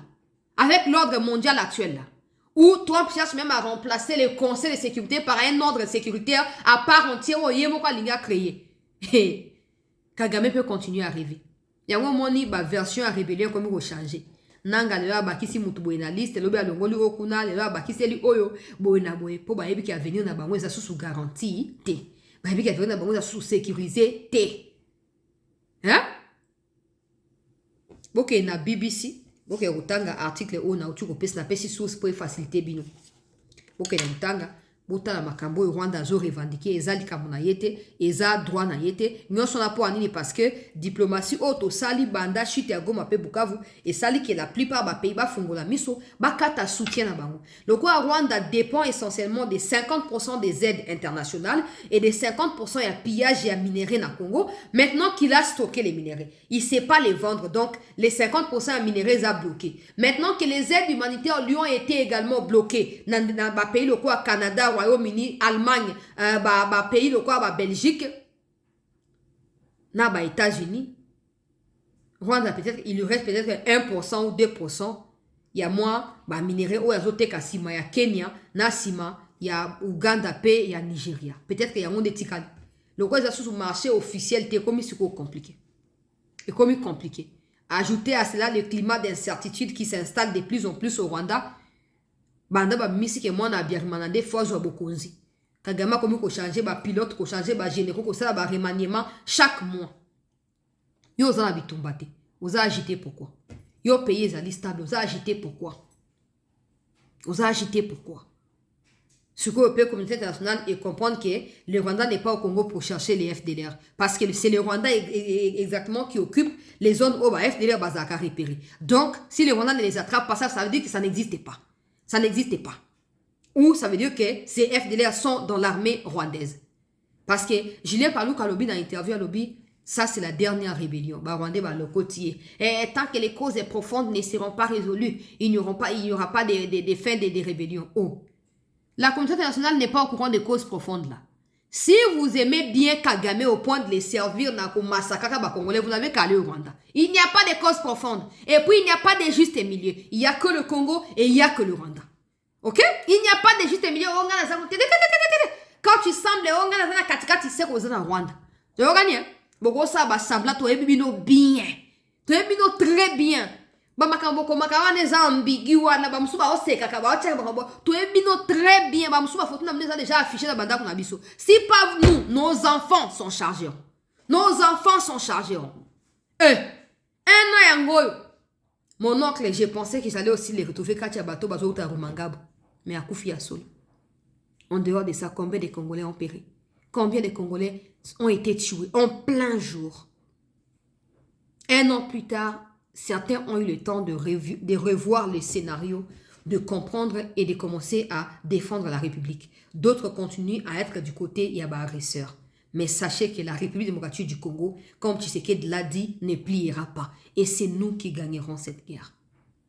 avec l'ordre mondial actuel là, où Trump cherche même à remplacer le conseil de sécurité par un ordre sécuritaire à part entière où Yemoka Linga créé. Kagame peut continuer à rêver. Il y a un moment où la version à rébellion comme il va changer. Nanga le ba kisi mutu boy na liste le ba longoli okuna le ba kisi li oyo boy na boy po ba yebi ki avenir na bango eza sous garantie te ba yebi ki avenir na bango eza sous sécurisé te hein boke na BBC boke utanga article o na utuko pesa na pesi source pour faciliter bino boke na utanga botala makambo Rwanda zo revendiquer ezali kamona yete eza droit na yete nyonso na po anini parce que diplomatie auto sali banda chute ya Goma pe Bukavu et sali que la plupart ba pays ba fungola miso ba kata soutien na bango. Le quoi Rwanda dépend essentiellement des 50% des aides internationales et des 50% ya pillage et minerais na Congo. Maintenant qu'il a stocké les minerais, il sait pas les vendre donc les 50% à minerais a bloqué. Maintenant que les aides humanitaires lui ont été également bloquées dans ba pays le quoi Canada, Royaume-Uni, Allemagne, pays le quoi, Belgique, na États-Unis, Rwanda peut-être il lui reste peut-être 1% ou 2%. Il y a moins minerais au azote kasima, il y a Kenya, na sima, il y a Ouganda, il y a Nigeria. Peut-être qu'il y a un des tikal. Le quoi ça sur le marché officiel, c'est comme c'est compliqué. Et comme compliqué. Ajouter à cela le climat d'incertitude qui s'installe de plus en plus au Rwanda. Banda ba misi ke mwana biarmana des fois zo bokonzi Kagame comme ko changer ba pilote ko changer ba généraux ko ça ba remaniement chaque mois yo za bitumbate oza agiter pourquoi yo payer za stable oza agiter pourquoi ce que le communauté internationale et comprendre que le Rwanda n'est pas au Congo pour chercher les FDLR parce que c'est le Rwanda exactement qui occupe les zones où les FDLR bazaka repérer. Donc si le Rwanda ne les attrape pas, ça veut dire que ça n'existe pas. Ça n'existait pas. Ou ça veut dire que ces FDLR sont dans l'armée rwandaise. Parce que Julien Palou Kalobi dans l'interview à Lobi, ça c'est la dernière rébellion. Rwandais le côtier. Et tant que les causes profondes ne seront pas résolues, il n'y aura pas de fin des rébellions. Oh. La communauté internationale n'est pas au courant des causes profondes là. Si vous aimez bien Kagame au point de les servir dans le massacre Congolais, vous n'avez qu'à aller au Rwanda. Il n'y a pas de cause profonde. Et puis, il n'y a pas de juste milieu. Il n'y a que le Congo et il n'y a que le Rwanda. Ok? Il n'y a pas de juste milieu. Quand tu sembles, tu sais qu'on est dans Rwanda. Tu vois, beaucoup ça va sembler toi bien. Tu es très bien. Bamakambo komakawane za ambiguwa na bamsuba oseka ka ba oteka bakambo to ebino très bien bamsuba faut na mneza déjà affiché na banda kuna biso si pas nous nos enfants sont chargés un an yango mon oncle j'ai pensé qu'il allait aussi les retrouver katia bato bazouta rumangabo mais à Koufi Assol. En dehors de ça, combien de Congolais ont péri? Combien de Congolais ont été tués en plein jour? Un an plus tard, certains ont eu le temps de revoir les scénarios, de comprendre et de commencer à défendre la République. D'autres continuent à être du côté Yaba agresseur. Mais sachez que la République démocratique du Congo, comme Tshisekedi l'a dit, ne pliera pas. Et c'est nous qui gagnerons cette guerre.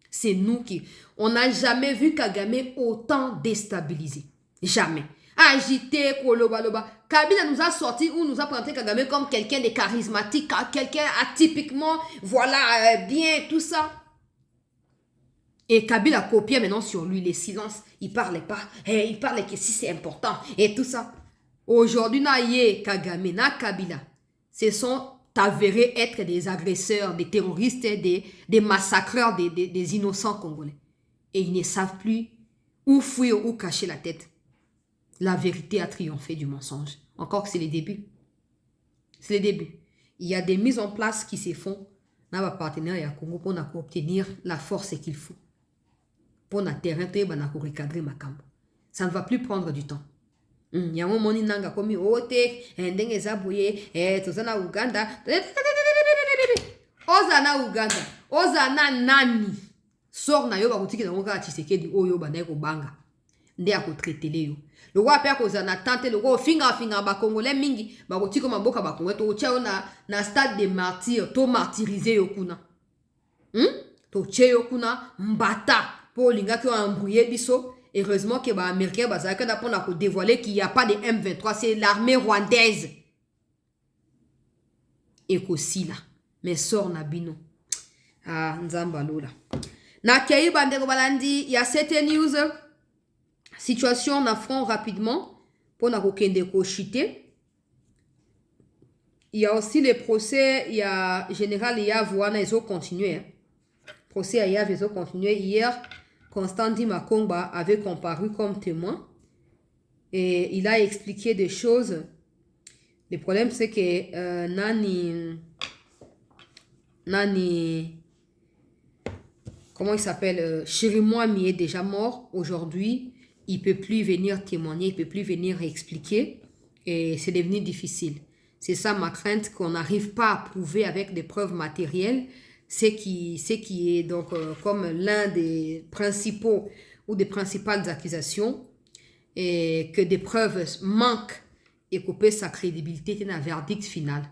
C'est nous qui... On n'a jamais vu Kagame autant déstabilisé. Jamais. Agité, kolobaloba. Kabila nous a sorti ou nous a présenté Kagame comme quelqu'un de charismatique, quelqu'un atypiquement, voilà, bien, tout ça. Et Kabila copiait maintenant sur lui les silences. Il parlait pas. Il parlait que si c'est important et tout ça. Aujourd'hui, Naye, Kagame, na Kabila, ce sont avérés être des agresseurs, des terroristes, des massacreurs des innocents congolais. Et ils ne savent plus où fuir, où cacher la tête. La vérité a triomphé du mensonge. Encore que c'est les débuts. C'est les débuts. Il y a des mises en place qui se font dans les partenaires à Congo pour obtenir la force qu'il faut. Pour na terrain, pour recadrer ma camp. Ça ne va plus prendre du temps. Il y a un moment où nanga komi ote, ndenge zabuye, tozana Uganda. Ozana Uganda. Ozana nani. Sort na yo ba kutiki na ngoka Tshisekedi oyo ba na ko banga. Nde akotraitele yo. Le roi père kozana tante le roi finga ba congolais mingi ba kutiko maboka ba Congo to tia na stade de martyr to martyriser yo kuna. To tia yo kuna mbata po linga ki embrouiller biso. Heureusement que les Américains ont dévoilé qu'il n'y a pas de M23, c'est l'armée rwandaise. Et qu'aussi là, mais sort Nabino. Ah, Nzambalo là. Nakai Bandego Balandi, il y a cette news. Situation en front rapidement. Pour Nakokende chuter. Il y a aussi les procès, il y a Général Yav Wana, ils ont continué. Procès à Yav, ils ont continué hier. Constant Makomba avait comparu comme témoin et il a expliqué des choses. Le problème, c'est que comment il s'appelle? Chirimwami est déjà mort aujourd'hui. Il ne peut plus venir témoigner, il ne peut plus venir expliquer et c'est devenu difficile. C'est ça ma crainte, qu'on n'arrive pas à prouver avec des preuves matérielles. C'est qui est donc comme l'un des principaux ou des principales accusations et que des preuves manquent et couper sa crédibilité dans un verdict final.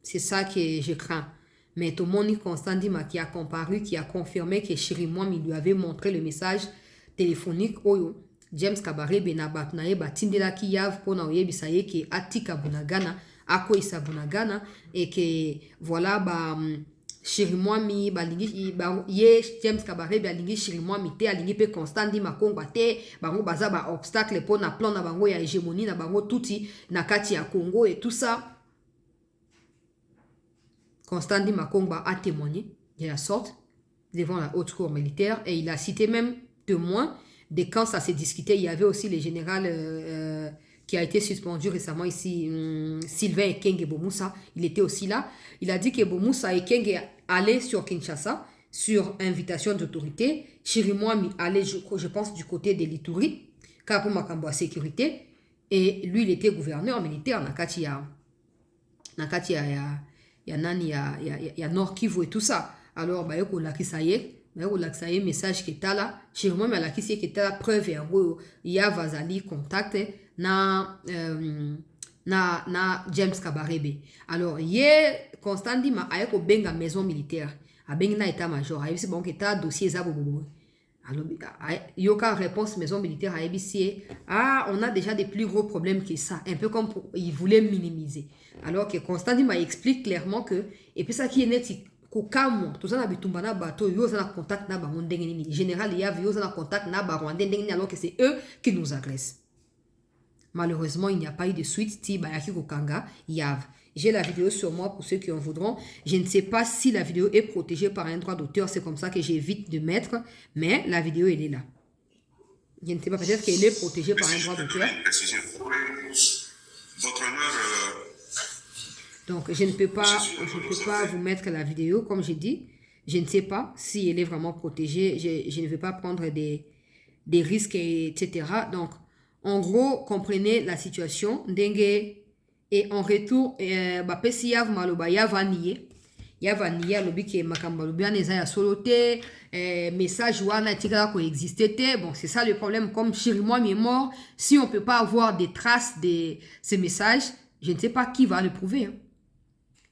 C'est ça que je crains. Mais tout le monde Constant Dima qui a comparu, qui a confirmé que Chirimwami lui avait montré le message téléphonique Oyo. James Kabare Benabatnae Batindela Kiyav pour Naoyebisaye qui est Atika Bunagana, Ako Isa Bunagana et que voilà Chirimwami balingi ye James Kabare balingi Chirimwami te alingi pe Constant Dima Kongo te bango baza ba obstacle pour na plan na bango ya hégémonie na bango touti na kati ya Congo et tout ça. Constant Dima Kongo a témoigné de la sorte devant la haute cour militaire et il a cité même témoins de quand ça s'est discuté. Il y avait aussi le général qui a été suspendu récemment ici, Sylvain Ekenge Bomoussa, il était aussi là. Il a dit que Bomoussa Ekenge allait sur Kinshasa sur invitation d'autorité. Chirimwami allait, je pense, du côté de l'Ituri, car pour Makambo à sécurité. Et lui, il était gouverneur militaire. Nakati ya Nord Kivu et tout ça. Alors, bah, il message qui est là. Chirimwami a qui est là, preuve il y a Vazali contact. Na James Kabarebe. Alors, hier, Constant Dima a eu benga maison militaire. A benga na état-major. A eu bon état dossier zabobobo. Alors, yoka réponse maison militaire a EBC. Ah, on a déjà des plus gros problèmes que ça. Un peu comme il voulait minimiser. Alors que Constant Dima explique clairement que, et puis ça qui est net, kokamo tout ça na bitumba na bato yo za na contact na bango ndenge nini général ya yo za na contact na ba rwandais ndenge nini alors que c'est eux qui nous agressent. Malheureusement, il n'y a pas eu de suite. Tibayaki Kokanga, Yav. J'ai la vidéo sur moi pour ceux qui en voudront. Je ne sais pas si la vidéo est protégée par un droit d'auteur. C'est comme ça que j'évite de mettre. Mais la vidéo, elle est là. Je ne sais pas, peut-être qu'elle est protégée par un droit d'auteur. Donc, je ne peux pas vous mettre la vidéo, comme j'ai dit. Je ne sais pas si elle est vraiment protégée. Je ne vais pas prendre des des risques, etc. Donc, en gros, comprenez la situation. Dengue, et en retour, pesi yav maloba yava niye. Yava niye alobi ke makamba lobi aneza ya solote, message wana tika ko existait. Bon, c'est ça le problème. Comme Chirimois est mort, si on peut pas avoir des traces de ces messages, je ne sais pas qui va le prouver. Hein.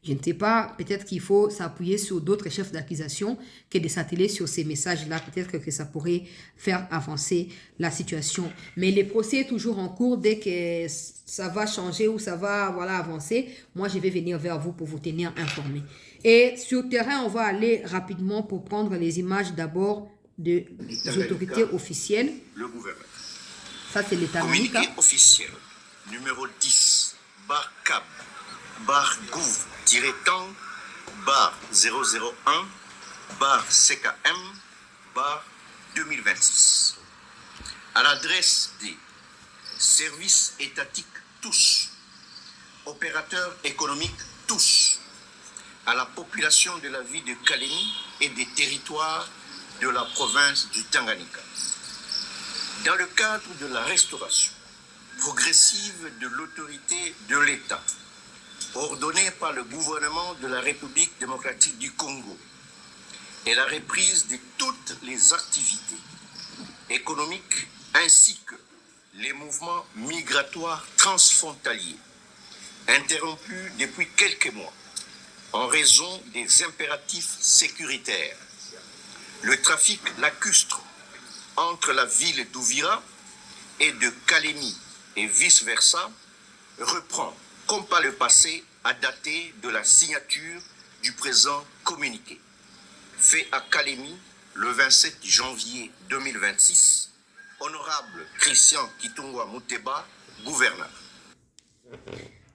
Je ne sais pas, peut-être qu'il faut s'appuyer sur d'autres chefs d'accusation que de s'atteler sur ces messages-là. Peut-être que ça pourrait faire avancer la situation. Mais le procès est toujours en cours. Dès que ça va changer ou ça va avancer, moi, je vais venir vers vous pour vous tenir informés. Et sur le terrain, on va aller rapidement pour prendre les images d'abord des autorités officielles. Le gouvernement. Ça, c'est l'État. Communiqué officiel numéro 10, bar CAB, bar GOUV, temps, bar 001, bar CKM, bar 2026. À l'adresse des services étatiques tous, opérateurs économiques tous, à la population de la ville de Kalemi et des territoires de la province du Tanganyika. Dans le cadre de la restauration progressive de l'autorité de l'État, ordonnée par le gouvernement de la République démocratique du Congo, et la reprise de toutes les activités économiques ainsi que les mouvements migratoires transfrontaliers interrompus depuis quelques mois en raison des impératifs sécuritaires. Le trafic lacustre entre la ville d'Ouvira et de Kalemi et vice-versa reprend, comme par le passé, à dater de la signature du présent communiqué, fait à Kalemi le 27 janvier 2026, honorable Christian Kitungwa Muteba, gouverneur.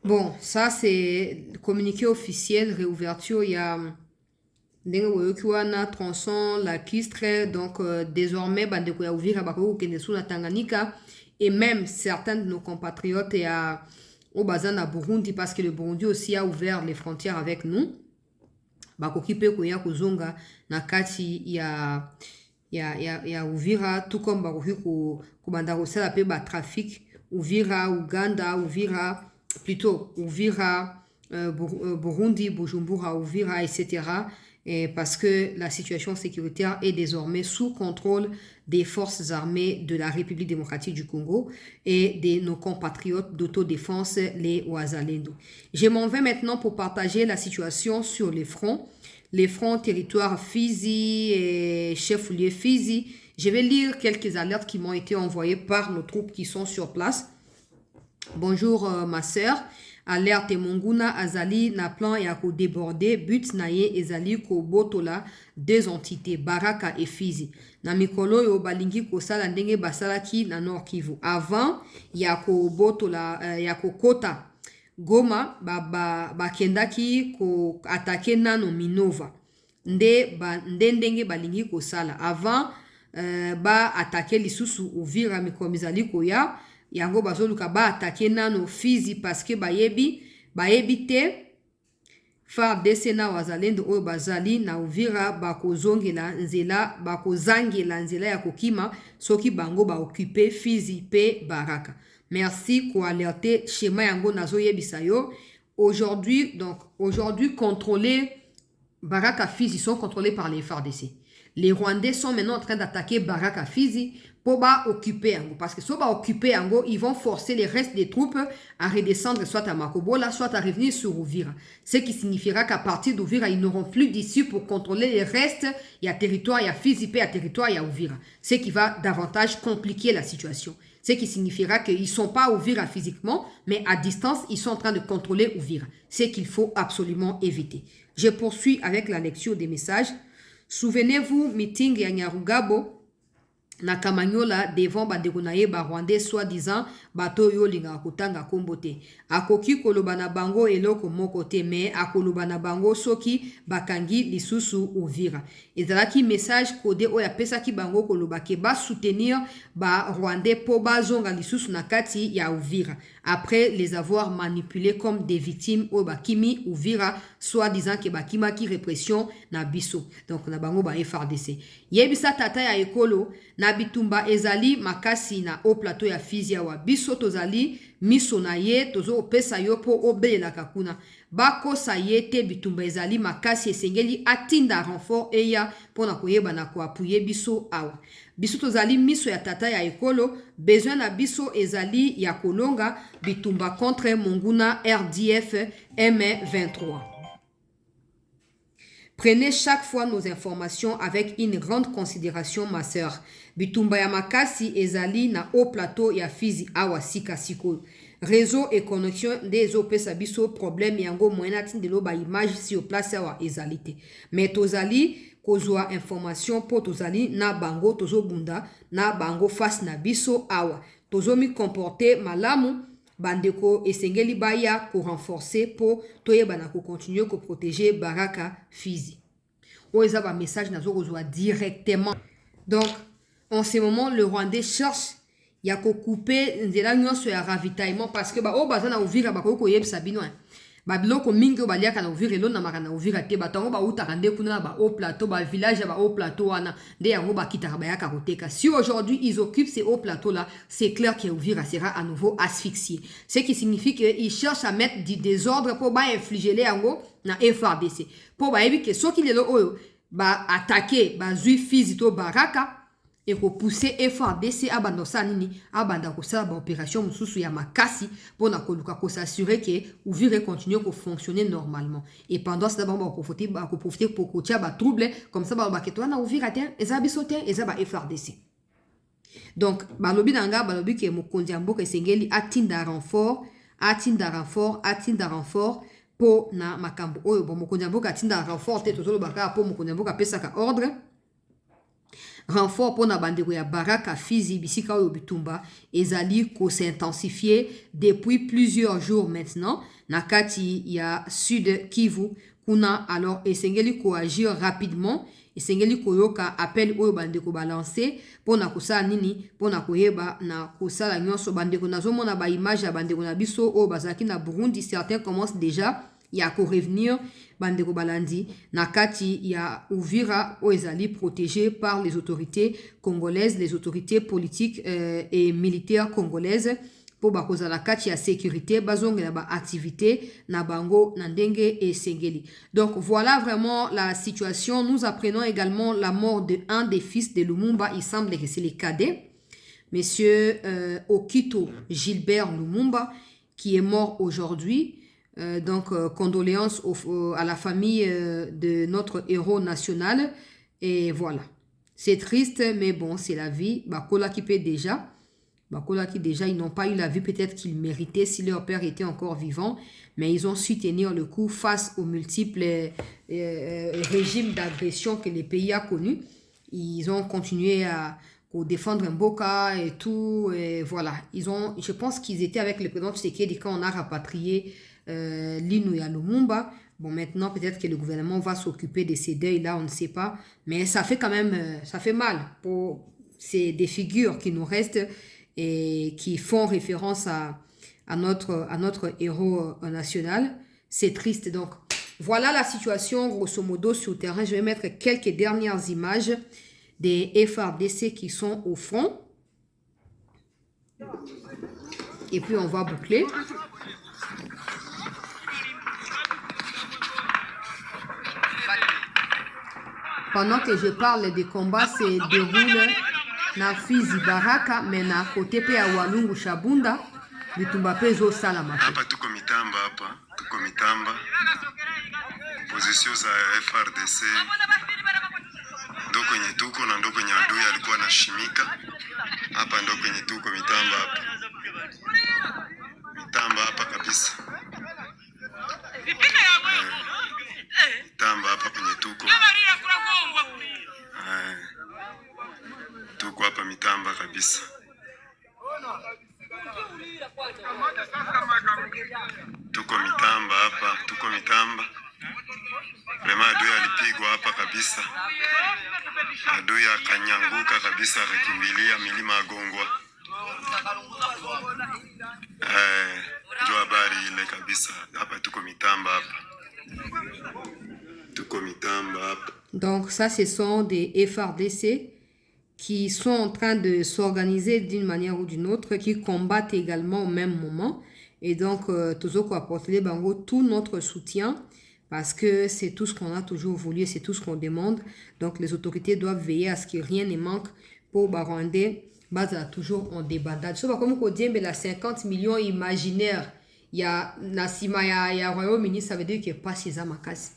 Bon, ça c'est le communiqué officiel, réouverture, il y a un tronçon, la Kistre, donc désormais, Bandeko ya Uvira, Bakoko, Kenesu, na Tanganyika, et même certains de nos compatriotes au Bazan à Burundi, parce que le Burundi aussi a ouvert les frontières avec nous. Bakoki pe koya kozonga na kati ya Uvira, tout comme bakoki kubanda kosala pe ba trafic Uvira, Uganda, Uvira, plutôt Uvira, Burundi, Bujumbura, Uvira, etc. Et parce que la situation sécuritaire est désormais sous contrôle des forces armées de la République démocratique du Congo et de nos compatriotes d'autodéfense, les Wazalendo. Je m'en vais maintenant pour partager la situation sur les fronts territoire Fizi et chef-lieu Fizi. Je vais lire quelques alertes qui m'ont été envoyées par nos troupes qui sont sur place. Bonjour ma sœur. Alerte Monguna Azali na plan ya ko déborder but na ye ezali ko botola deux entités Baraka et Fizi. Na mikolo yo balingi ko sala ndenge basalaki na Nord Kivu. Avant ya ko botola ya ko kota Goma bakendaki ko attaquer nano Minova. Ndenge balingi ko sala. Avant ba attaquer lisusu Uvira mikomizali ko ya yango bazoluka ba attaquer nano Fizi parce que bayebi te FARDC na wazalendo oyo bazali na Uvira bakozangela nzela ya kokima soki bango ba occuper Fizi pe Baraka. Merci ko alerter schéma yango nazo yebisa yo. Aujourd'hui contrôlés Baraka Fizi sont contrôlés par les FARDC. Les Rwandais sont maintenant en train d'attaquer Baraka Fizi pour occuper Ango. Parce que si on va occuper Ango, ils vont forcer les restes des troupes à redescendre soit à Makobola, soit à revenir sur Uvira. Ce qui signifiera qu'à partir d'Uvira, ils n'auront plus d'issue pour contrôler les restes. Il y a territoire, il y a Fizi, il y a territoire, il y a Uvira. Ce qui va davantage compliquer la situation. Ce qui signifiera qu'ils ne sont pas à Uvira physiquement, mais à distance, ils sont en train de contrôler Uvira. Ce qu'il faut absolument éviter. Je poursuis avec la lecture des messages. Souvenez-vous, meeting ya Nyarugabo na Kamanyola devant bandeko na ye ba Rwandais soi-disant bato yo linga kotanga kombo te. Akoki koloba na bango eloko moko te, mais akoloba na bango soki bakangi lisusu Uvira. Ezalaki message codé oya pesaki bango koloba ke ba soutenir ba Rwandais po bazonga lisusu na kati ya Uvira. Après les avoir manipulés comme des victimes au bakimi Uvira, soi-disant que bakima ki répression na biso. Donc na bango ba FARDC. Yebisa tata ya ekolo na na bitumba ezali makasi na o plateau ya Fizi awa biso tozali miso na ye tozo opesa yo po obelelaka kuna bakosa ye te bitumba ezali makasi esengeli atinda renfort eya pona koyeba na koapuye biso awa biso tozali miso ya tata ya ekolo besoin na biso ezali ya kolonga bitumba contre monguna RDF M23. Prenez chaque fois nos informations avec une grande considération, ma sœur. Bitumba ya makasi ezali na haut plateau ya Fizi awa sika siko. Réseau et connexion des opesa biso problème yango moyen atindelo ba image si au place awa ezalite. Mais tozali kozwa information po tozali na bango tozo bunda na bango face na biso awa. Tozo mi comporter malamu bandeko esengeli baya ko renforcer po toyeba na ko continuer ko protéger Baraka Fizi. Oza ba message nazo kozwa directement. Donc en ce moment le Rwandais cherche ya ko couper nzela nyonso ya ravitaillement parce que ba o bazana Uvira ba ko yebisa bino ba biloko mingi o baliaka na Uvira elo na makana Uvira te batango ba utaka nde kuna ba au plateau ba village ba au plateau wana nde yango ba kitaka ba yaka koteka. Si aujourd'hui ils occupent ces hauts plateaux là, c'est clair que Uvira sera à nouveau asphyxié. Ce qui signifie que ils cherchent à mettre du désordre pour ba infliger les yango na FRDC. Pour ba ebi que soki lelo oyo ba attaquer ba zui Fizi to Baraka et repousser FRDC abandosa nini abanda kosala ba opération mususu ya makasi pour na koluka ko s'assurer que Uvira continue à fonctionner normalement et pendant ce temps ba profiter pour kotia ba trouble comme ça ba ketwa na Uvira te eza biso te eza ba FRDC. Donc balobi nanga balobi ke mokonzi ya mboka esengeli atinda renfort po na makambo oyo bon mokonzi ya mboka atinda renfort te tozolo baka po mokonzi ya mboka pesaka ordre renfort pour na bandeko ya Baraka Fizi bisika oyo bitumba ezali ko s'intensifier depuis plusieurs jours maintenant na kati ya Sud Kivu kuna alors esengeli ko agir rapidement esengeli ko yoka appel oyo bandeko balancer pour na kosala nini pour na koyeba na kosala nyonso bandeko nazomona ba image ya bandeko na biso oyo bazaki na Burundi certains commencent déjà ya ko revenir bandeko balandi na kati ya Uvira o ezali protégé par les autorités congolaises, les autorités politiques et militaires congolaises pour bakoza la kati ya sécurité bazongela ba activité na bango na ndenge et sengeli. Donc voilà vraiment la situation. Nous apprenons également la mort de un des fils de Lumumba, il semble que c'est les cadets, monsieur Okito Gilbert Lumumba qui est mort aujourd'hui. Donc condoléances à la famille de notre héros national et voilà, c'est triste mais bon c'est la vie. Bakola qui peut déjà ils n'ont pas eu la vie peut-être qu'ils méritaient si leur père était encore vivant, mais ils ont su tenir le coup face aux multiples régimes d'agression que le pays a connus. Ils ont continué à défendre Mboka et tout et voilà, je pense qu'ils étaient avec le président Tshisekedi quand on a rapatrié Linu ya Lumumba. Bon, maintenant, peut-être que le gouvernement va s'occuper de ces deuils-là, on ne sait pas. Mais ça fait quand même, ça fait mal pour des figures qui nous restent et qui font référence à notre héros national. C'est triste. Donc, voilà la situation, grosso modo, sur le terrain. Je vais mettre quelques dernières images des FRDC qui sont au front. Et puis, on va boucler. Pendant que je parle des combats, se déroule na Fizi Baraka, mais na côté pe ya Walungu Shabunda, bitumba pe zo salama. Hapa tuko mitamba. Position za FRDC. Ndo kwenye tuko na ndo kwenye adui alikuwa anashimika. Hapa ndo kwenye tuko mitamba hapa. Mitamba hapa kabisa. Mitamba hapa kwenye tuko. Tuko hapa mitamba kabisa. Tuko mitamba. Rema adui alipigwa hapa kabisa. Adui akanyanguka kabisa akakimbilia milima ya Gongwa. Ndio habari ile kabisa. Hapa tuko mitamba hapa. Donc ça, ce sont des FRDC qui sont en train de s'organiser d'une manière ou d'une autre, qui combattent également au même moment. Et donc, toujours apporter bango tout notre soutien parce que c'est tout ce qu'on a toujours voulu, c'est tout ce qu'on demande. Donc, les autorités doivent veiller à ce que rien ne manque pour Barwandais. Baza toujours en débandade. Je sais pas comment on dit, mais la 50 millions imaginaires, il y a Nassima, il y a Royaume-Uni, ça veut dire qu'il n'y a pas ces amakasi.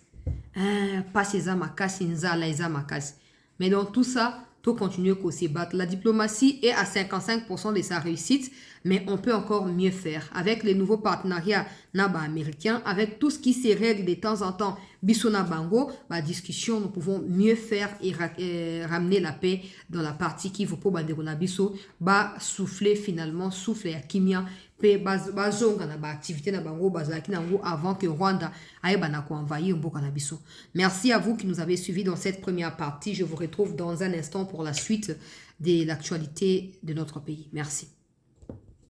Pas ces amakasi, nzala, les amakasi. Mais dans tout ça, tout continuer qu'on se batte. La diplomatie est à 55% de sa réussite, mais on peut encore mieux faire. Avec les nouveaux partenariats naba américains, avec tout ce qui se règle de temps en temps, Bissona Bango, discussion, nous pouvons mieux faire et ramener la paix dans la partie qui vous peut biso, souffler finalement, souffler à Kimia, activité na bango avant que Rwanda aille envahir mboka na biso. Merci à vous qui nous avez suivis dans cette première partie. Je vous retrouve dans un instant pour la suite de l'actualité de notre pays. Merci.